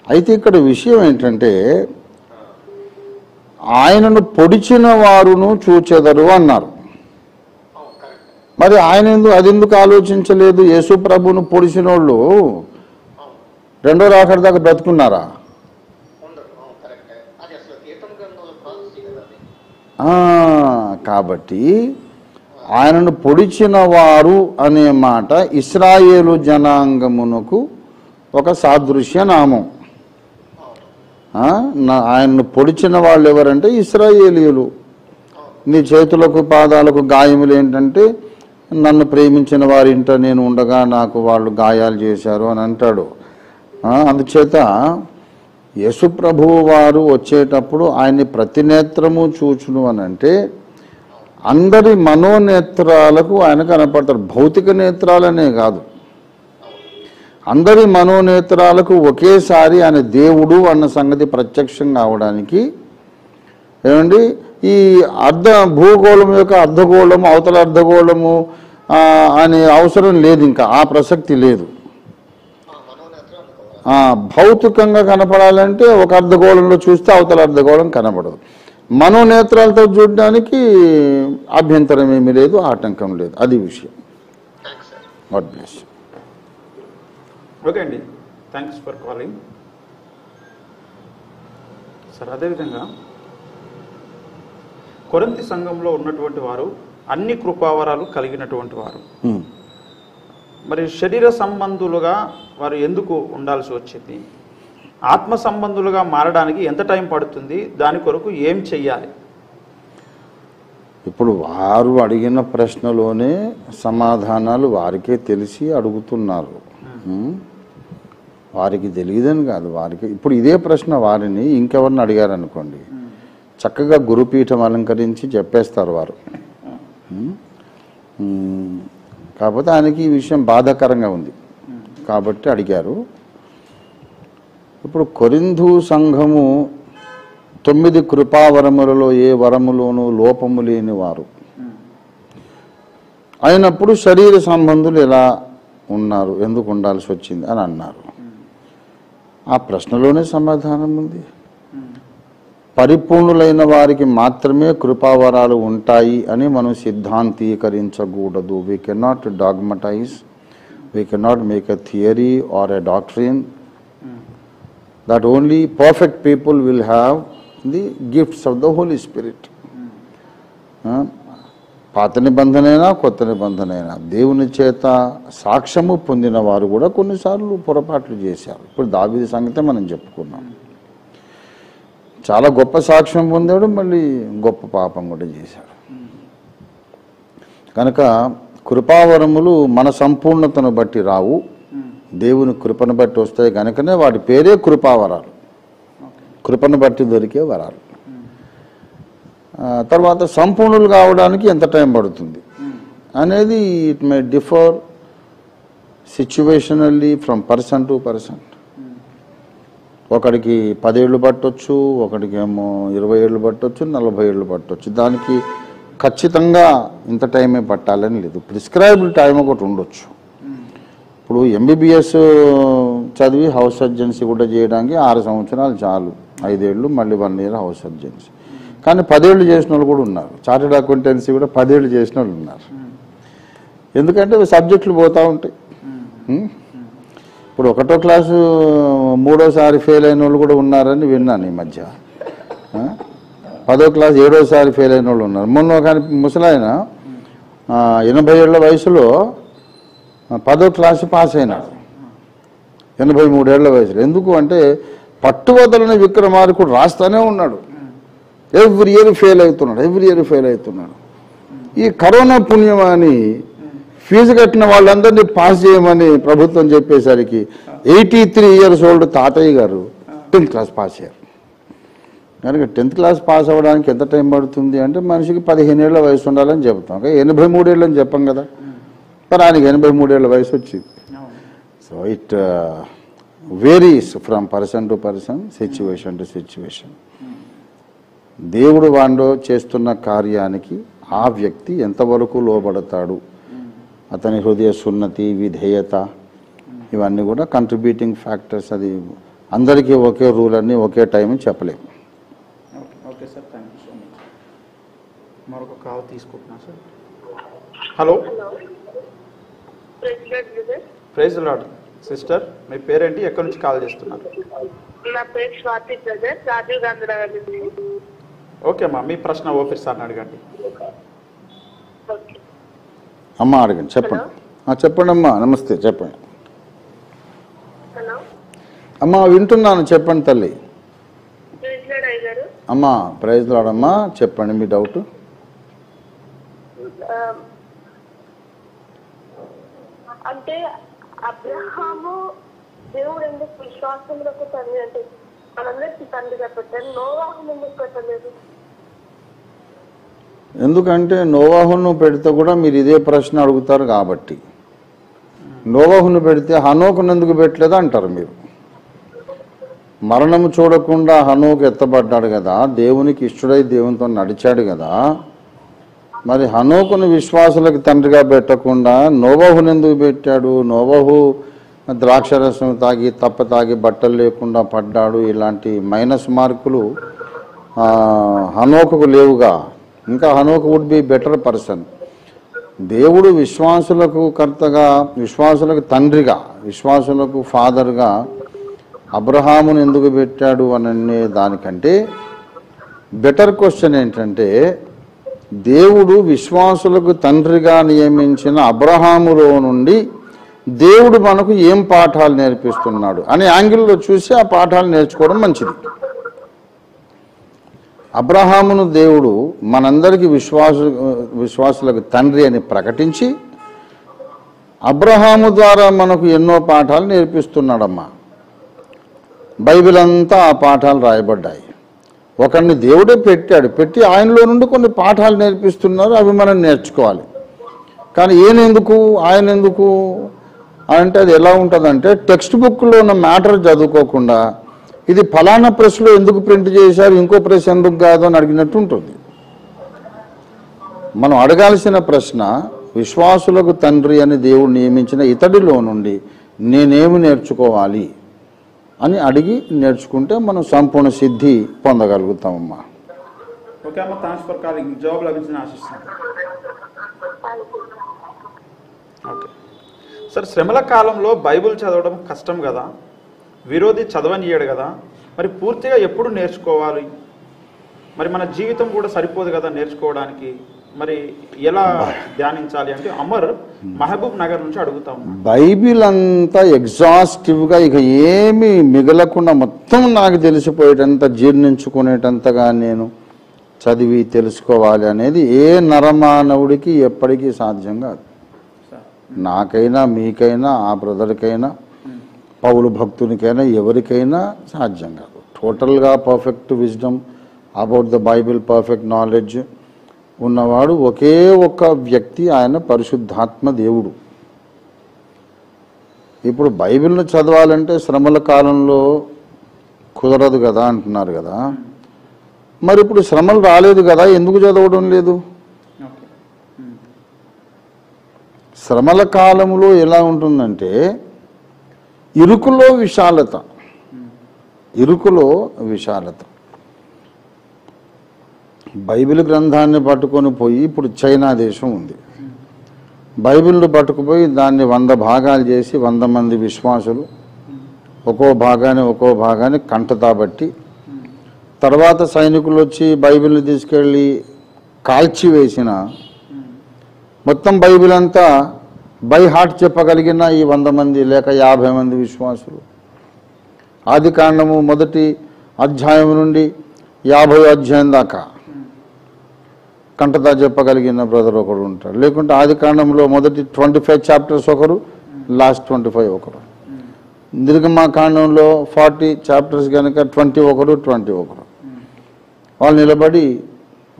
అయితే ఇక్కడ విషయం ఏంటంటే ఆయనను పొడిచిన వారును చూచెదరు అన్నారు. మరి ఆయన అదెందుకు ఆలోచించలేదు? యేసు ప్రభును పొడిచిన వాళ్ళు 2వ రాకడ దాకా బ్రతుకున్నారా? కాబట్టి ఆయనను పొడిచిన వారు అనే మాట ఇశ్రాయేలు జనాంగమునకు ఒక సాదృశ్య నామం. ఆయనను పొడిచిన వాళ్ళు ఎవరంటే ఇశ్రాయేలీయులు. నీ చేతులకు పాదాలకు గాయములు ఏంటంటే నన్ను ప్రేమించిన వారింట నేను ఉండగా నాకు వాళ్ళు గాయాలు చేశారు అని అంటాడు. అందుచేత యేసు ప్రభువు వారు వచ్చేటప్పుడు ఆయన్ని ప్రతినేత్రము చూచును అని అంటే అందరి మనోనేత్రాలకు ఆయన కనపడతారు. భౌతిక నేత్రాలనే కాదు, అందరి మనోనేత్రాలకు ఒకేసారి ఆయన దేవుడు అన్న సంగతి ప్రత్యక్షం కావడానికి ఏమండి ఈ భూగోళం యొక్క అర్ధగోళము అవతల అర్ధగోళము అనే అవసరం లేదు, ఇంకా ఆ ప్రసక్తి లేదు. భౌతికంగా కనపడాలంటే ఒక అర్ధగోళంలో చూస్తే అవతల అర్ధగోళం కనపడదు. మనోనేత్రాలతో చూడడానికి అభ్యంతరం ఏమీ లేదు, ఆటంకం లేదు. అది విషయం. God bless. ఓకే అండి, థ్యాంక్స్ ఫర్ కాలింగ్ సార్. అదేవిధంగా కొరింథీ సంఘంలో ఉన్నటువంటి వారు అన్ని కృపావరాలు కలిగినటువంటి వారు, మరి శరీర సంబంధులుగా వారు ఎందుకు ఉండాల్సి వచ్చింది? ఆత్మ సంబంధులుగా మారడానికి ఎంత టైం పడుతుంది? దాని కొరకు ఏం చెయ్యాలి? ఇప్పుడు వారు అడిగిన ప్రశ్నలోనే సమాధానాలు వారికే తెలిసి అడుగుతున్నారు. వారికి తెలియదని కాదు, వారికి ఇప్పుడు ఇదే ప్రశ్న వారిని ఇంకెవరిని అడిగారనుకోండి చక్కగా గురుపీఠం అలంకరించి చెప్పేస్తారు వారు. కాకపోతే ఆయనకి ఈ విషయం బాధాకరంగా ఉంది కాబట్టి అడిగారు. ఇప్పుడు కొరింథు సంఘము 9 కృపావరములలో ఏ వరములోనూ లోపము లేని వారు అయినప్పుడు శరీర సంబంధులు ఎలా ఉన్నారు, ఎందుకు ఉండాల్సి వచ్చింది అని అన్నారు. ఆ ప్రశ్నలోనే సమాధానం ఉంది. పరిపూర్ణులైన వారికి మాత్రమే కృపావరాలు ఉంటాయి అని మనం సిద్ధాంతీకరించకూడదు. We cannot dogmatize, we cannot make a theory or a doctrine that only perfect people will have the gifts of the Holy Spirit. పాత నిబంధనైనా కొత్త నిబంధనైనా దేవుని చేత సాక్ష్యము పొందిన వారు కూడా కొన్నిసార్లు పొరపాట్లు చేశారు. ఇప్పుడు దావీదు సంగతే మనం చెప్పుకున్నాం. చాలా గొప్ప సాక్ష్యం పొందాడు, మళ్ళీ గొప్ప పాపం కూడా చేశాడు. కనుక కృపావరములు మన సంపూర్ణతను బట్టి రావు, దేవుని కృపను బట్టి వస్తాయి. కనుకనే వాటి పేరే కృపావరాలు, కృపను బట్టి దొరికే వరాలు. తర్వాత సంపూర్ణులు కావడానికి ఎంత టైం పడుతుంది అనేది it may differ situationally from person to person. ఒకడికి 10 ఏళ్ళు పట్టొచ్చు, ఒకడికి ఏమో 20 ఏళ్ళు పట్టొచ్చు, 40 ఏళ్ళు పట్టొచ్చు. దానికి ఖచ్చితంగా ఇంత టైమే పట్టాలని లేదు. ప్రిస్క్రైబ్డ్ టైం ఒకటి ఉండొచ్చు. ఇప్పుడు MBBS చదివి హౌస్ సర్జన్సీ కూడా చేయడానికి 6 సంవత్సరాలు చాలు, 5 ఏళ్ళు, మళ్ళీ 1 ఇయర్ హౌస్ సర్జన్సీ. కానీ 10 ఏళ్ళు చేసిన వాళ్ళు కూడా ఉన్నారు. చార్టెడ్ అకౌంటెన్సీ కూడా 10 ఏళ్ళు చేసిన వాళ్ళు ఉన్నారు. ఎందుకంటే సబ్జెక్టులు పోతూ ఉంటాయి. ఇప్పుడు 1వ క్లాసు 3వసారి ఫెయిల్ అయిన వాళ్ళు కూడా ఉన్నారని విన్నాను ఈ మధ్య. 10వ క్లాస్ 7వసారి ఫెయిల్ అయిన వాళ్ళు ఉన్నారు. మొన్న కానీ ముసలాయన 80 ఏళ్ల వయసులో 10వ క్లాసు పాస్ అయినాడు, 83 ఏళ్ల వయసులో. ఎందుకు అంటే పట్టువదలని విక్రమార్కుడు రాస్తానే ఉన్నాడు. ఎవ్రీ ఇయర్ ఫెయిల్ అవుతున్నాడు. ఈ కరోనా పుణ్యమని ఫీజు కట్టిన వాళ్ళందరినీ పాస్ చేయమని ప్రభుత్వం చెప్పేసరికి 83 years old తాతయ్య గారు 10th క్లాస్ పాస్ అయ్యారు. కనుక 10th క్లాస్ పాస్ అవ్వడానికి ఎంత టైం పడుతుంది అంటే మనిషికి 15 ఏళ్ల వయసు ఉండాలని చెప్తాం. 83 ఏళ్ళు అని చెప్పాం కదా, కానీ ఆయనకి 83 ఏళ్ల వయసు వచ్చింది. So it varies from person to person, situation to situation. దేవుడు వాండో చేస్తున్న కార్యానికి ఆ వ్యక్తి ఎంతవరకు లోబడతాడు, అతని హృదయ సున్నతి, విధేయత, ఇవన్నీ కూడా కంట్రిబ్యూటింగ్ ఫ్యాక్టర్స్. అది అందరికీ ఒకే రూల్ అని ఒకే టైం చెప్పలేము. Okay sir, thank you so much. మరొక కాల్ తీసుకుంటున్నా sir. Hello. Praise lord sister, మీ పేరేంటి, ఎక్కడి నుంచి కాల్ చేస్తున్నారు? నా పేరు స్వాతి బ్రదర్, రాజీవ్ గాంధీ నగర్ నుంచి. ఓకే అమ్మా, మీ ప్రశ్న ఓఫీస్ సార్ని అడగండి. అమ్మ అడగండి, చెప్పండి. చెప్పండి అమ్మా, నమస్తే, చెప్పండి. హలో అమ్మా వింటున్నాను, చెప్పండి తల్లి. అమ్మా ప్రైజ్ లార్డ్ అమ్మా, చెప్పండి మీ డౌట్. అంటే అబ్రహాము దేవుడు ఎందుకు విశ్వాసములకు తండ్రి అంటే మనందరికీ తండ్రిగా పెట్టారు, నోవాహును ఎందుకు పెట్టలేదు? ఎందుకంటే నోవాహును పెడితే కూడా మీరు ఇదే ప్రశ్న అడుగుతారు కాబట్టి. నోవాహును పెడితే హనోకును ఎందుకు పెట్టలేదు అంటారు మీరు. మరణము చూడకుండా హనోకు ఎత్తబడ్డాడు కదా, దేవునికి ఇష్టడై దేవునితో నడిచాడు కదా. మరి హనోకును విశ్వాసులకు తండ్రిగా పెట్టకుండా నోవాహును ఎందుకు పెట్టాడు? నోవాహు ద్రాక్షరసం తాగి తప్ప తాగి బట్టలు లేకుండా పడ్డాడు. ఇలాంటి మైనస్ మార్కులు హనోకుకు లేవుగా. ఇంకా హనోకు వుడ్ బి బెటర్ పర్సన్. దేవుడు విశ్వాసులకు కర్తగా, విశ్వాసులకు తండ్రిగా, విశ్వాసులకు ఫాదర్గా అబ్రహామును ఎందుకు పెట్టాడు అనే దానికంటే బెటర్ క్వశ్చన్ ఏంటంటే, దేవుడు విశ్వాసులకు తండ్రిగా నియమించిన అబ్రహాములో నుండి దేవుడు మనకు ఏం పాఠాలు నేర్పిస్తున్నాడు అనే యాంగిల్లో చూసి ఆ పాఠాలు నేర్చుకోవడం మంచిది. అబ్రహామును దేవుడు మనందరికీ విశ్వాసులకు తండ్రి అని ప్రకటించి అబ్రహాము ద్వారా మనకు ఎన్నో పాఠాలు నేర్పిస్తున్నాడమ్మా. బైబిల్ అంతా ఆ పాఠాలు రాయబడ్డాయి. ఒకరిని దేవుడే పెట్టాడు, పెట్టి ఆయనలో నుండి కొన్ని పాఠాలు నేర్పిస్తున్నారు, అవి మనం నేర్చుకోవాలి. కానీ ఆయన ఎందుకు అంటే అది ఎలా ఉంటుందంటే, టెక్స్ట్ బుక్లో ఉన్న మ్యాటర్ చదువుకోకుండా ఇది ఫలానా ప్రెస్లో ఎందుకు ప్రింట్ చేశారు, ఇంకో ప్రెస్ ఎందుకు కాదు అని అడిగినట్టు ఉంటుంది. మనం అడగాల్సిన ప్రశ్న, విశ్వాసులకు తండ్రి అని దేవుడు నియమించిన ఇతడిలో నుండి నేనేమి నేర్చుకోవాలి అని అడిగి నేర్చుకుంటే మనం సంపూర్ణ సిద్ధి పొందగలుగుతామమ్మా. ఓకే అమ్మ, థ్యాంక్స్ ఫర్ కాలింగ్. జాబ్ లభించిన ఆశిస్తాను. ఓకే సార్, శ్రమల కాలంలో బైబిల్ చదవడం కష్టం కదా, విరోధి చదవనియడు కదా, మరి పూర్తిగా ఎప్పుడు నేర్చుకోవాలి? మరి మన జీవితం కూడా సరిపోదు కదా నేర్చుకోవడానికి, మరి ఎలా ధ్యానించాలి అంటే అమర్ మహబూబ్ నగర్ నుంచి అడుగుతాం. బైబిల్ అంతా ఎగ్జాస్టివ్గా ఇక ఏమీ మిగలకుండా మొత్తం నాకు తెలిసిపోయేటంత, జీర్ణించుకునేటంతగా నేను చదివి తెలుసుకోవాలి అనేది ఏ నరమానవుడికి ఎప్పటికీ సాధ్యం కాదు. నాకైనా, మీకైనా, ఆ బ్రదర్కైనా, పౌలు భక్తునికైనా, ఎవరికైనా సాధ్యం కాదు. టోటల్గా perfect wisdom about the Bible, perfect knowledge ఉన్నవాడు ఒకే ఒక్క వ్యక్తి, ఆయన పరిశుద్ధాత్మ దేవుడు. ఇప్పుడు బైబిల్ను చదవాలంటే శ్రమల కాలంలో కుదరదు కదా అంటున్నారు కదా. మరి ఇప్పుడు శ్రమలు రాలేదు కదా, ఎందుకు చదవడం లేదు? శ్రమల కాలంలో ఎలా ఉంటుందంటే ఇరుకులో విశాలత, ఇరుకులో విశాలత. బైబిల్ గ్రంథాన్ని పట్టుకొని పోయి ఇప్పుడు చైనా దేశం ఉంది. బైబిల్ను పట్టుకుపోయి దాన్ని 100 భాగాలు చేసి 100 మంది విశ్వాసులు ఒక్కో భాగాన్ని కంటతాబట్టి తర్వాత సైనికులు వచ్చి బైబిల్ని తీసుకెళ్ళి కాల్చివేసిన మొత్తం బైబిల్ అంతా బై హార్ట్ చెప్పగలిగిన ఈ 100 మంది లేక 50 మంది విశ్వాసులు ఆది కాండము 1వ అధ్యాయం నుండి 50వ అధ్యాయం దాకా కంటతా చెప్పగలిగిన బ్రదర్ ఒకడు ఉంటాడు. లేకుంటే ఆది కాండంలో మొదటి 25 చాప్టర్స్ ఒకరు, లాస్ట్ 25 ఒకరు. నిర్గమాకాండంలో 40 చాప్టర్స్ కనుక 21 వాళ్ళు నిలబడి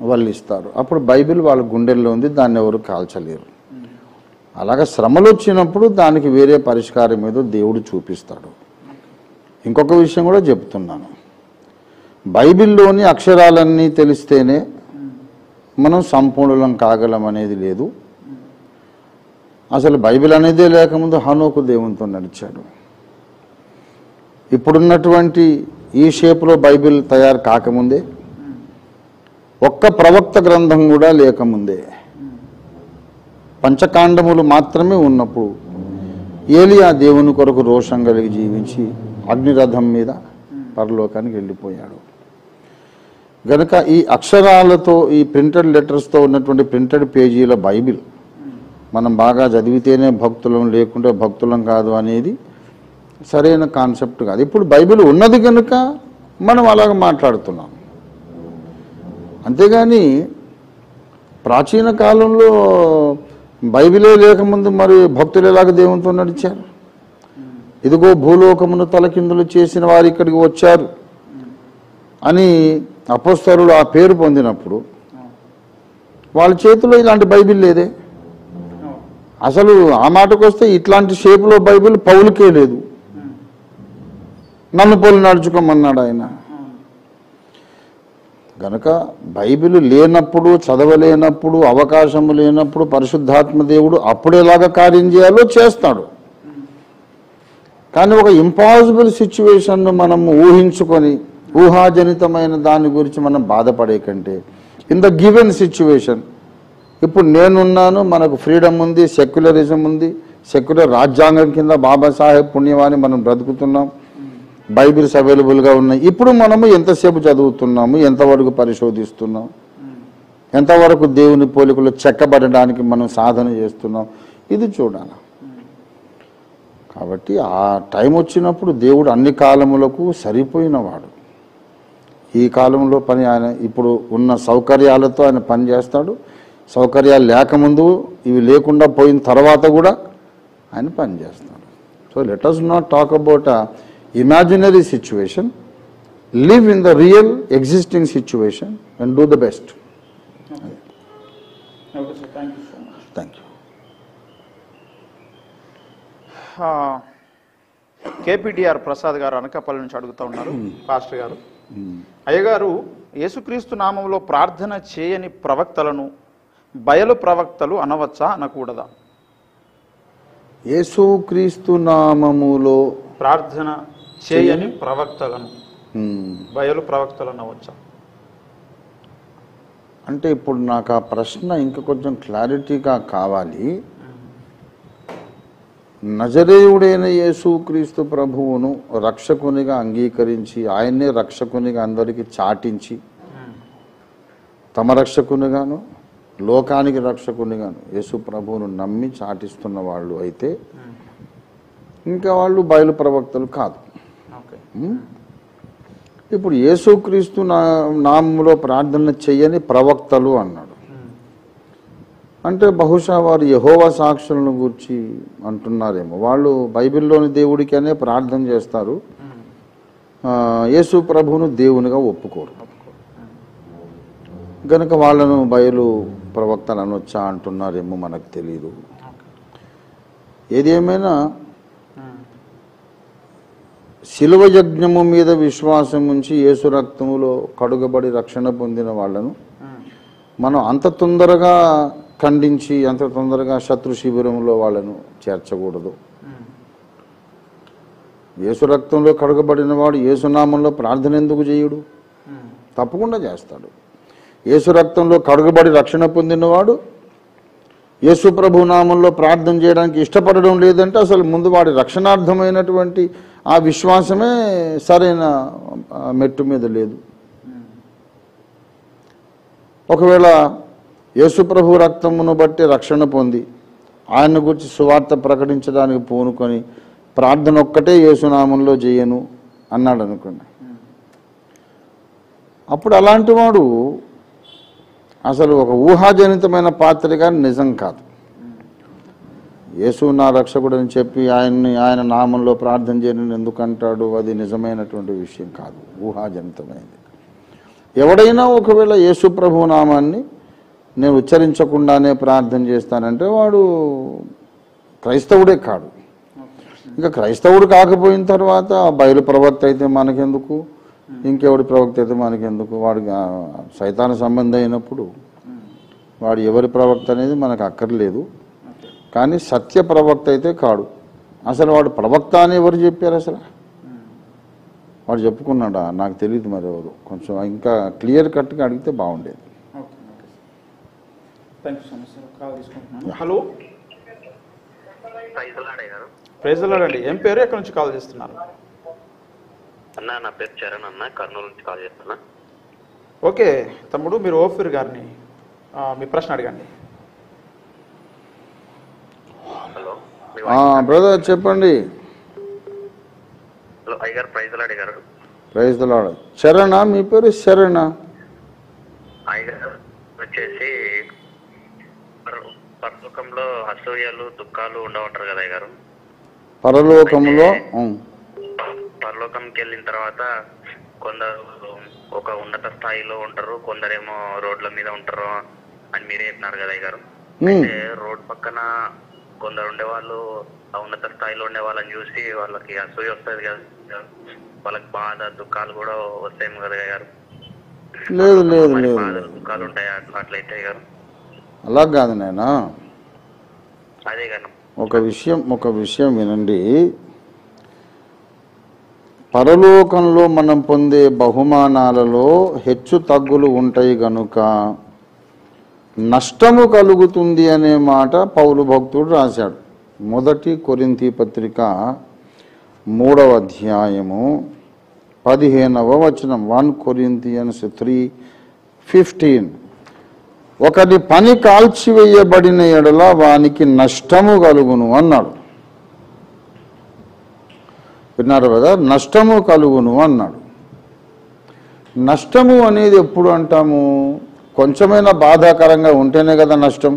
వల్లిస్తారు. అప్పుడు బైబిల్ వాళ్ళ గుండెల్లో ఉంది, దాన్ని ఎవరు కాల్చలేరు. అలాగే శ్రమలు వచ్చినప్పుడు దానికి వేరే పరిష్కారం ఏదో దేవుడు చూపిస్తాడు. ఇంకొక విషయం కూడా చెప్తున్నాను, బైబిల్లోని అక్షరాలన్నీ తెలిస్తేనే మనం సంపూర్ణం కాగలం అనేది లేదు. అసలు బైబిల్ అనేదే లేకముందు హనోకు దేవునితో నడిచాడు. ఇప్పుడున్నటువంటి ఈ షేప్లో బైబిల్ తయారు కాకముందే, ఒక్క ప్రవక్త గ్రంథం కూడా లేకముందే, పంచకాండములు మాత్రమే ఉన్నప్పుడు ఏలియా దేవుని కొరకు రోషం కలిగి జీవించి అగ్నిరథం మీద పరలోకానికి వెళ్ళిపోయాడు. గనక ఈ అక్షరాలతో, ఈ ప్రింటెడ్ లెటర్స్తో ఉన్నటువంటి ప్రింటెడ్ పేజీల బైబిల్ మనం బాగా చదివితేనే భక్తులం, లేకుంటే భక్తులం కాదు అనేది సరైన కాన్సెప్ట్ కాదు. ఇప్పుడు బైబిల్ ఉన్నది కనుక మనం అలాగ మాట్లాడుతున్నాం. అంతేగాని ప్రాచీన కాలంలో బైబిలే లేకముందు మరి భక్తులు ఎలాగ దేవునితో నడిచారు? ఇదిగో భూలోకమును తలకిందులు చేసిన వారు ఇక్కడికి వచ్చారు అని అపోస్తలులు ఆ పేరు పొందినప్పుడు వాళ్ళ చేతిలో ఇలాంటి బైబిల్ లేదే. అసలు ఆ మాటకు వస్తే ఇట్లాంటి షేపులో బైబిల్ పౌలుకే లేదు. నన్ను పోలి నడుచుకోమన్నాడు ఆయన. గనక బైబిల్ లేనప్పుడు, చదవలేనప్పుడు, అవకాశము లేనప్పుడు పరిశుద్ధాత్మ దేవుడు అప్పుడేలాగా కార్యం చేయాలో చేస్తాడు. కానీ ఒక ఇంపాసిబుల్ సిచ్యువేషన్ను మనం ఊహించుకొని ఊహాజనితమైన దాని గురించి మనం బాధపడే కంటే ఇన్ ద గివెన్ సిచ్యువేషన్, ఇప్పుడు నేనున్నాను, మనకు ఫ్రీడమ్ ఉంది, సెక్యులరిజం ఉంది, సెక్యులర్ రాజ్యాంగం కింద బాబాసాహెబ్ పుణ్యవాణి మనం బ్రతుకుతున్నాం, బైబిల్స్ అవైలబుల్గా ఉన్నాయి. ఇప్పుడు మనము ఎంతసేపు చదువుతున్నాము, ఎంతవరకు పరిశోధిస్తున్నాం, ఎంతవరకు దేవుని పోలికలు చెక్కబడడానికి మనం సాధన చేస్తున్నాం, ఇది చూడాలి. కాబట్టి ఆ టైం వచ్చినప్పుడు దేవుడు అన్ని కాలములకు సరిపోయినవాడు. ఈ కాలంలో పని ఆయన ఇప్పుడు ఉన్న సౌకర్యాలతో ఆయన పని చేస్తాడు. సౌకర్యాలు లేకముందు, ఇవి లేకుండా పోయిన తర్వాత కూడా ఆయన పని చేస్తాడు. So let us not talk about a imaginary situation, live in the real existing situation and do the best. Thank you. KPTR Prasad గారు అనకాపల్లి నుంచి అడుగుతూ ఉన్నారు, పాస్టర్ గారు, అయ్యగారు యేసుక్రీస్తు నామంలో ప్రార్థన చేయని ప్రవక్తలను బయలు ప్రవక్తలు అనవచ్చా, అనకూడదా? యేసుక్రీస్తు నామములో ప్రార్థన చేయని ప్రవక్తలను బయలు ప్రవక్తలు అనవచ్చా? అంటే ఇప్పుడు నాకు ఆ ప్రశ్న ఇంకా కొంచెం క్లారిటీగా కావాలి. నజరేయుడైన యేసుక్రీస్తు ప్రభువును రక్షకునిగా అంగీకరించి ఆయన్నే రక్షకునిగా అందరికీ చాటించి తమ రక్షకునిగాను లోకానికి రక్షకునిగాను యేసు ప్రభువును నమ్మి చాటిస్తున్న వాళ్ళు అయితే ఇంకా వాళ్ళు బయలు ప్రవక్తలు కాదు. ఇప్పుడు యేసుక్రీస్తు నామంలో ప్రార్థన చెయ్యని ప్రవక్తలు అన్నాడు అంటే బహుశా వారు యెహోవా సాక్షులను గురించి అంటున్నారేమో. వాళ్ళు బైబిల్లోని దేవుడికి అనే ప్రార్థన చేస్తారు, యేసు ప్రభువును దేవునిగా ఒప్పుకోరు. కనుక వాళ్ళను బయలు ప్రవక్తలు అనొచ్చా అంటున్నారేమో, మనకు తెలియదు. ఏదేమైనా శిలువ యజ్ఞము మీద విశ్వాసం ఉంచి యేసు రక్తములో కడుగబడి రక్షణ పొందిన వాళ్ళను మనం అంత తొందరగా ఖండించి అంత తొందరగా శత్రు శిబిరంలో వాళ్ళను చేర్చకూడదు. యేసు రక్తంలో కడగబడిన వాడు యేసునామంలో ప్రార్థన ఎందుకు చేయుడు? తప్పకుండా చేస్తాడు. యేసు రక్తంలో కడుగుబడి రక్షణ పొందినవాడు యేసు ప్రభు నామంలో ప్రార్థన చేయడానికి ఇష్టపడడం లేదంటే అసలు ముందు వాడి రక్షణార్థమైనటువంటి ఆ విశ్వాసమే సరైన మెట్టు మీద లేదు. ఒకవేళ యేసు ప్రభు రక్తమును బట్టి రక్షణ పొంది ఆయన గురించి సువార్త ప్రకటించడానికి పూనుకొని ప్రార్థన ఒక్కటే యేసునామంలో చేయను అన్నాడు అనుకోండి, అప్పుడు అలాంటి వాడు అసలు ఒక ఊహాజనితమైన పాత్రగా నిజం కాదు. యేసు నా రక్షకుడు అని చెప్పి ఆయన నామంలో ప్రార్థన చేయని ఎందుకంటాడు, అది నిజమైనటువంటి విషయం కాదు, ఊహాజనితమైనది. ఎవడైనా ఒకవేళ యేసు ప్రభు నామాన్ని నేను ఉచ్చరించకుండానే ప్రార్థన చేస్తానంటే వాడు క్రైస్తవుడే కాడు. ఇంకా క్రైస్తవుడు కాకపోయిన తర్వాత బయలు ప్రవక్త అయితే మనకెందుకు, ఇంకెవడి ప్రవక్త అయితే మనకెందుకు, వాడు సైతాన సంబంధం అయినప్పుడు వాడు ఎవరి ప్రవక్త అనేది మనకు అక్కర్లేదు. కానీ సత్య ప్రవక్త అయితే కాడు. అసలు వాడు ప్రవక్త అని ఎవరు చెప్పారు? అసలు వాడు చెప్పుకున్నాడా? నాకు తెలియదు. మరి ఎవరు కొంచెం ఇంకా క్లియర్ కట్గా అడిగితే బాగుండేది. హలో, ప్రైజ్ ది లార్డ్ అండి. ఏం పేరు, ఎక్కడి నుంచి కాల్ చేస్తున్నారు? అన్న నా పేరు చరణ్ అన్న, కర్నూలు నుంచి కాల్ చేస్తున్నా. ఓకే తమ్ముడు, మీరు ఓఫీర్ గారిని మీ ప్రశ్న అడగండి. హలో బ్రదర్ చెప్పండి. హలో అయ్యగారు, ప్రైజ్ ది లార్డ్ గారు. Praise the lord. శరణా మీ పేరు? శరణా అయ్యగారు వచ్చేసి పరలోకంలో అసూయలు దుఃఖాలు ఉండవంటారు కదా అయ్యగారు. పరలోకంలో పరలోకంకి వెళ్ళిన తర్వాత కొందరు ఒక ఉన్నత స్థాయిలో ఉంటారు, కొందరేమో రోడ్ల మీద ఉంటారు అని మీరే చెప్పినారు కదా అయ్యగారు. అయితే రోడ్ పక్కన కొందరు ఉండేవాళ్ళు ఆ ఉన్నత స్థాయిలో ఉండే వాళ్ళని చూసి వాళ్ళకి అసూయ వస్తుంది కదా, వాళ్ళకి బాధ దుఃఖాలు కూడా వస్తాయేమో కదా అయ్యగారు. లేదు లేదు లేదు, బాధలు దుఃఖాలు ఉంటాయి అట్లయితే అయ్యగారు? అలా కాదు నాయనా. అదే కదా ఒక విషయం వినండి. పరలోకంలో మనం పొందే బహుమానాలలో హెచ్చు తగ్గులు ఉంటాయి గనుక నష్టము కలుగుతుంది అనే మాట పౌలు భక్తుడు రాశాడు. 1 కొరింథీ పత్రిక 3వ అధ్యాయము 15వ వచనం. 1 Corinthians 3:15. ఒకటి పని కాల్చివేయబడిన ఎడల వానికి నష్టము కలుగును అన్నాడు. విన్నారు కదా, నష్టము కలుగును అన్నాడు. నష్టము అనేది ఎప్పుడు అంటాము? కొంచెమైనా బాధాకరంగా ఉంటేనే కదా నష్టం.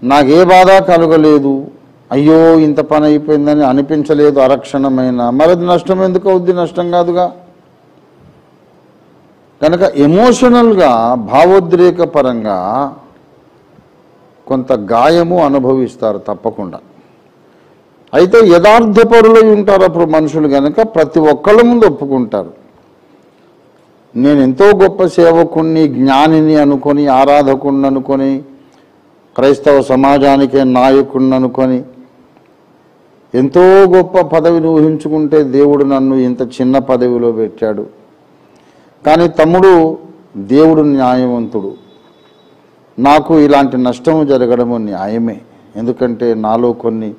నాకే బాధ కలగలేదు, అయ్యో ఇంత పని అయిపోయిందని అనిపించలేదు అరక్షణమైన, మరది నష్టం ఎందుకు అవుద్ది? నష్టం కాదుగా. కనుక ఎమోషనల్గా భావోద్రేక పరంగా కొంత గాయము అనుభవిస్తారు తప్పకుండా. అయితే యథార్థపరులై ఉంటారు అప్పుడు మనుషులు కనుక ప్రతి ఒక్కళ్ళ ముందు ఒప్పుకుంటారు. నేను ఎంతో గొప్ప సేవకుణ్ణి, జ్ఞానిని అనుకొని, ఆరాధకుణ్ణి అనుకొని, క్రైస్తవ సమాజానికే నాయకుణ్ణి అనుకొని ఎంతో గొప్ప పదవిని ఊహించుకుంటే దేవుడు నన్ను ఇంత చిన్న పదవిలో పెట్టాడు. కానీ తమ్ముడు, దేవుడు న్యాయవంతుడు. నాకు ఇలాంటి నష్టము జరగడము న్యాయమే. ఎందుకంటే నాలో కొన్ని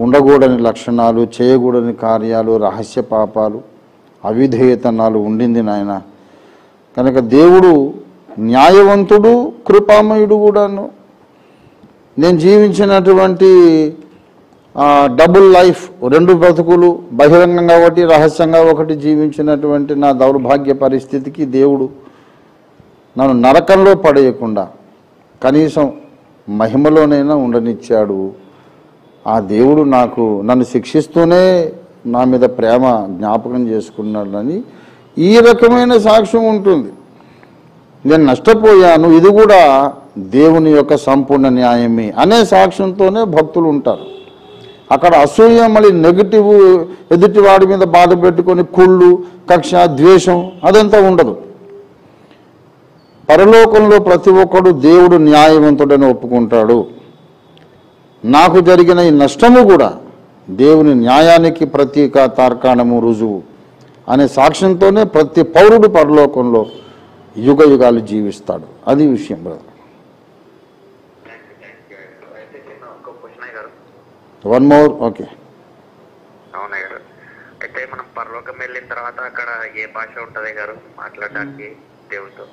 ఉండకూడని లక్షణాలు, చేయకూడని కార్యాలు, రహస్య పాపాలు, అవిధేయతనాలు ఉండింది నాయన. కనుక దేవుడు న్యాయవంతుడు, కృపామయుడు కూడాను. నేను జీవించినటువంటి డబుల్ లైఫ్, 2 బ్రతుకులు, బహిరంగంగా ఒకటి, రహస్యంగా ఒకటి జీవించినటువంటి నా దౌర్భాగ్య పరిస్థితికి దేవుడు నన్ను నరకంలో పడేయకుండా కనీసం మహిమలోనైనా ఉండనిచ్చాడు. ఆ దేవుడు నన్ను శిక్షిస్తూనే నా మీద ప్రేమ జ్ఞాపకం చేసుకున్నాడని ఈ రకమైన సాక్ష్యం ఉంటుంది. నేను నష్టపోయాను, ఇది కూడా దేవుని యొక్క సంపూర్ణ న్యాయమే అనే సాక్ష్యంతోనే భక్తులు ఉంటారు. అక్కడ అసూయ, మళ్ళీ నెగిటివ్, ఎదుటి వాడి మీద బాధ పెట్టుకొని కుళ్ళు, కక్ష, ద్వేషం అదంతా ఉండదు. పరలోకంలో ప్రతి ఒక్కడు దేవుడు న్యాయవంతుడని ఒప్పుకుంటాడు. నాకు జరిగిన ఈ నష్టము కూడా దేవుని న్యాయానికి ప్రతీక, తార్కాణము, రుజువు అనే సాక్ష్యంతోనే ప్రతి పౌరుడు పరలోకంలో యుగ యుగాలు జీవిస్తాడు. అది విషయం బ్రదర్. అయితే చిన్న ఒక్క క్వశ్చన్ అయ్య గారు. One more. ఓకే. అవునయ్య గారు. అయితే మనం పరలోకం వెళ్ళిన తర్వాత అక్కడ ఏ భాష ఉంటది గారు మాట్లాడడానికి దేవుడితో?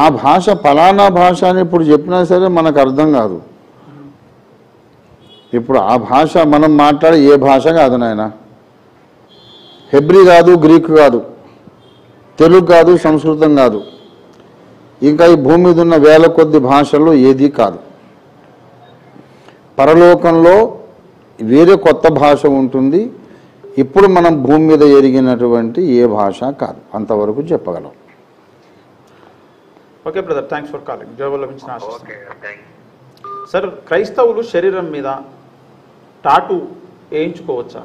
ఆ భాష ఫలానా భాష అని ఇప్పుడు చెప్పినా సరే మనకు అర్థం కాదు. ఇప్పుడు ఆ భాష మనం మాట్లాడే ఏ భాష కాదు నాయన. హెబ్రీ కాదు, గ్రీక్ కాదు, తెలుగు కాదు, సంస్కృతం కాదు, ఇంకా ఈ భూమి మీద ఉన్న వేల కొద్ది భాషల్లో ఏది కాదు. పరలోకంలో వేరే కొత్త భాష ఉంటుంది. ఇప్పుడు మనం భూమి మీద ఎరిగినటువంటి ఏ భాష కాదు. అంతవరకు చెప్పగలం. Okay brother, thanks for calling. జవాబు లభించిన ఓకే థ్యాంక్ యూ. సార్, క్రైస్తవులు శరీరం మీద టాటూ వేయించుకోవచ్చా?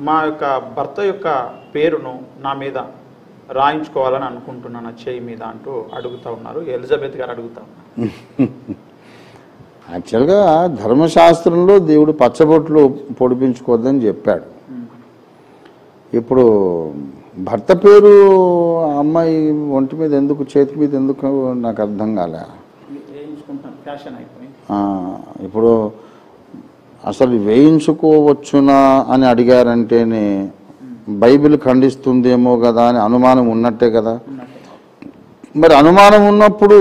మా యొక్క భర్త యొక్క పేరును నా మీద రాయించుకోవాలని అనుకుంటున్నాను చేయి మీద అంటూ అడుగుతూ ఉన్నారు. ఎలిజబెత్ గారు అడుగుతా ఉన్నారు. యాక్చువల్గా ధర్మశాస్త్రంలో దేవుడు పచ్చబొట్లు పొడిపించుకోవద్దని చెప్పాడు. ఇప్పుడు భర్త పేరు అమ్మాయి ఒంటి మీద ఎందుకు, చేతి మీద ఎందుకు నాకు అర్థం కాలే. ఫ్యాషన్ అయిపోయి ఇప్పుడు అసలు వేయించుకోవచ్చునా అని అడిగారంటేనే బైబిల్ ఖండిస్తుందేమో కదా అని అనుమానం ఉన్నట్టే కదా. మరి అనుమానం ఉన్నప్పుడు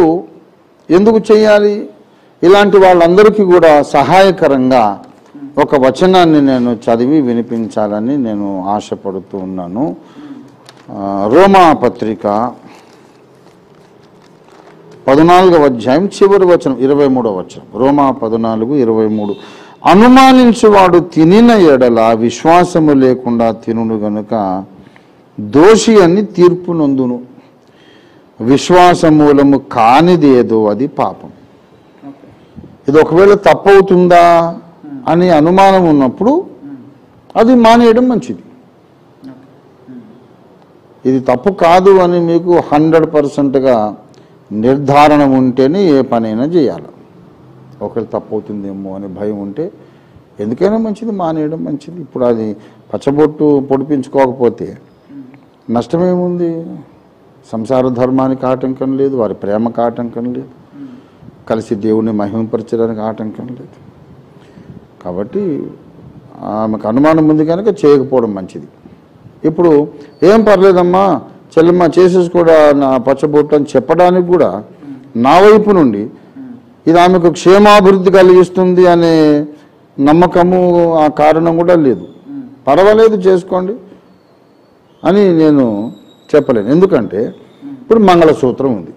ఎందుకు చేయాలి? ఇలాంటి వాళ్ళందరికీ కూడా సహాయకరంగా ఒక వచనాన్ని నేను చదివి వినిపించాలని నేను ఆశపడుతూ ఉన్నాను. రోమా పత్రిక 14వ అధ్యాయం చివరి వచనం 23వ వచనం. రోమా 14:23. అనుమానించువాడు తినిన ఎడల విశ్వాసము లేకుండా తినును గనుక దోషి అని తీర్పు నొందును. విశ్వాసమూలము కానిదేదో అది పాపం. ఇది ఒకవేళ తప్పవుతుందా అని అనుమానం ఉన్నప్పుడు అది మానేయడం మంచిది. ఇది తప్పు కాదు అని మీకు 100%గా నిర్ధారణ ఉంటేనే ఏ పనైనా చేయాలి. ఒకవేళ తప్పవుతుందేమో అని భయం ఉంటే ఎందుకైనా మంచిది, మానేయడం మంచిది. ఇప్పుడు అది పచ్చబొట్టు పొడిపించుకోకపోతే నష్టమేముంది? సంసార ధర్మానికి ఆటంకం లేదు, వారి ప్రేమకు ఆటంకం లేదు, కలిసి దేవుణ్ణి మహిమపరచడానికి ఆటంకం లేదు. కాబట్టి ఆమెకు అనుమానం ఉంది కనుక చేయకపోవడం మంచిది. ఇప్పుడు ఏం పర్లేదమ్మా చెల్లెమ్మ చేసేసుకోడా నా పచ్చబొట్టు అని చెప్పడానికి కూడా నా వైపు నుండి ఇది ఆమెకు క్షేమాభివృద్ధి కలిగిస్తుంది అనే నమ్మకము, ఆ కారణం కూడా లేదు. పర్వాలేదు చేసుకోండి అని నేను చెప్పలేను. ఎందుకంటే ఇప్పుడు మంగళసూత్రం ఉంది.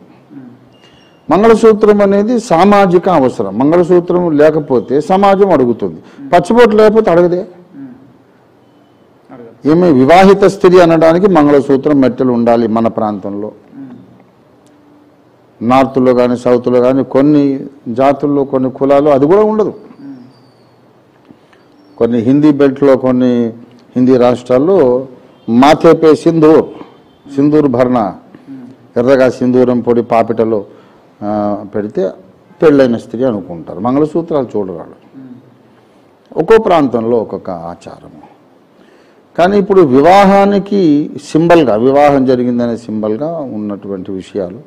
మంగళసూత్రం అనేది సామాజిక అవసరం. మంగళసూత్రం లేకపోతే సమాజం అడుగుతుంది, పచ్చబొట్టు లేకపోతే అడగదే. ఏమే వివాహిత స్త్రీ అనడానికి మంగళసూత్రం మెట్టలు ఉండాలి. మన ప్రాంతంలో నార్త్లో కానీ సౌత్లో కానీ కొన్ని జాతుల్లో కొన్ని కులాలు అది కూడా ఉండదు. కొన్ని హిందీ బెల్ట్లో కొన్ని హిందీ రాష్ట్రాల్లో మాథేపే సింధూర్ భరణ, ఎర్రగా సింధూరం పొడి పాపిటలో పెడితే పెళ్ళైన స్త్రీ అనుకుంటారు. మంగళసూత్రాలు చూడరాడు. ఒక్కో ప్రాంతంలో ఒక్కొక్క ఆచారము. కానీ ఇప్పుడు వివాహానికి సింబల్గా, వివాహం జరిగిందనే సింబల్గా ఉన్నటువంటి విషయాలు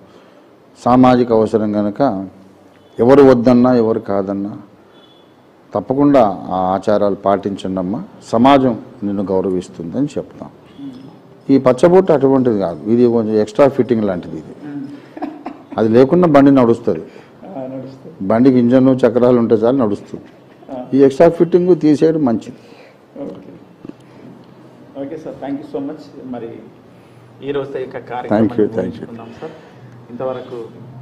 సామాజిక అవసరం కనుక ఎవరు వద్దన్నా ఎవరు కాదన్నా తప్పకుండా ఆ ఆచారాలు పాటించండి అమ్మా, సమాజం నిన్ను గౌరవిస్తుందని చెప్తాం. ఈ పచ్చబొట్టు అటువంటిది కాదు, ఇది కొంచెం ఎక్స్ట్రా ఫిట్టింగ్ లాంటిది. ఇది అది లేకుండా బండి నడుస్తుంది. బండికి ఇంజన్ చక్రాలు ఉంటే చాలు నడుస్తుంది. ఈ ఎక్స్ట్రా ఫిట్టింగ్ తీసేయడం మంచిది. Okay sir, thank you so much. మరి ఈ రోజు యొక్క థ్యాంక్ యూ. కార్యక్రమం సార్, ఇంతవరకు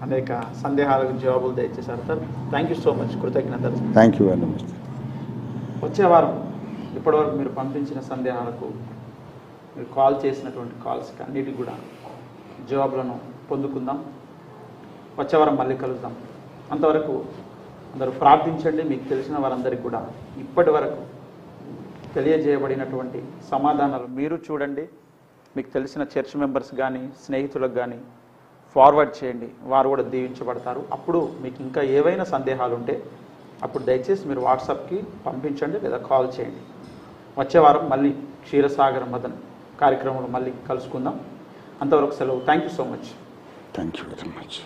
అనేక సందేహాలకు జవాబులు దయచేశారు sir. Thank you so much, కృతజ్ఞతలు. Thank you very much. వచ్చే వారం ఇప్పటివరకు మీరు పంపించిన సందేహాలకు, మీరు కాల్ చేసినటువంటి కాల్స్కి అన్నిటికి కూడా జవాబులను పొందుకుందాం. వచ్చే వారం మళ్ళీ కలుద్దాం. అంతవరకు అందరూ ప్రార్థించండి. మీకు తెలిసిన వారందరికీ కూడా ఇప్పటి వరకు తెలియజేయబడినటువంటి సమాధానాలు మీరు చూడండి. మీకు తెలిసిన చర్చ్ మెంబర్స్ కానీ స్నేహితులకు కానీ ఫార్వర్డ్ చేయండి, వారు కూడా దీవించబడతారు. అప్పుడు మీకు ఇంకా ఏవైనా సందేహాలు ఉంటే అప్పుడు దయచేసి మీరు వాట్సాప్కి పంపించండి లేదా కాల్ చేయండి. వచ్చే వారం మళ్ళీ క్షీరసాగర మదన్ కార్యక్రమంలో మళ్ళీ కలుసుకుందాం. అంతవరకు సెలవు. Thank you so much. Thank you very much.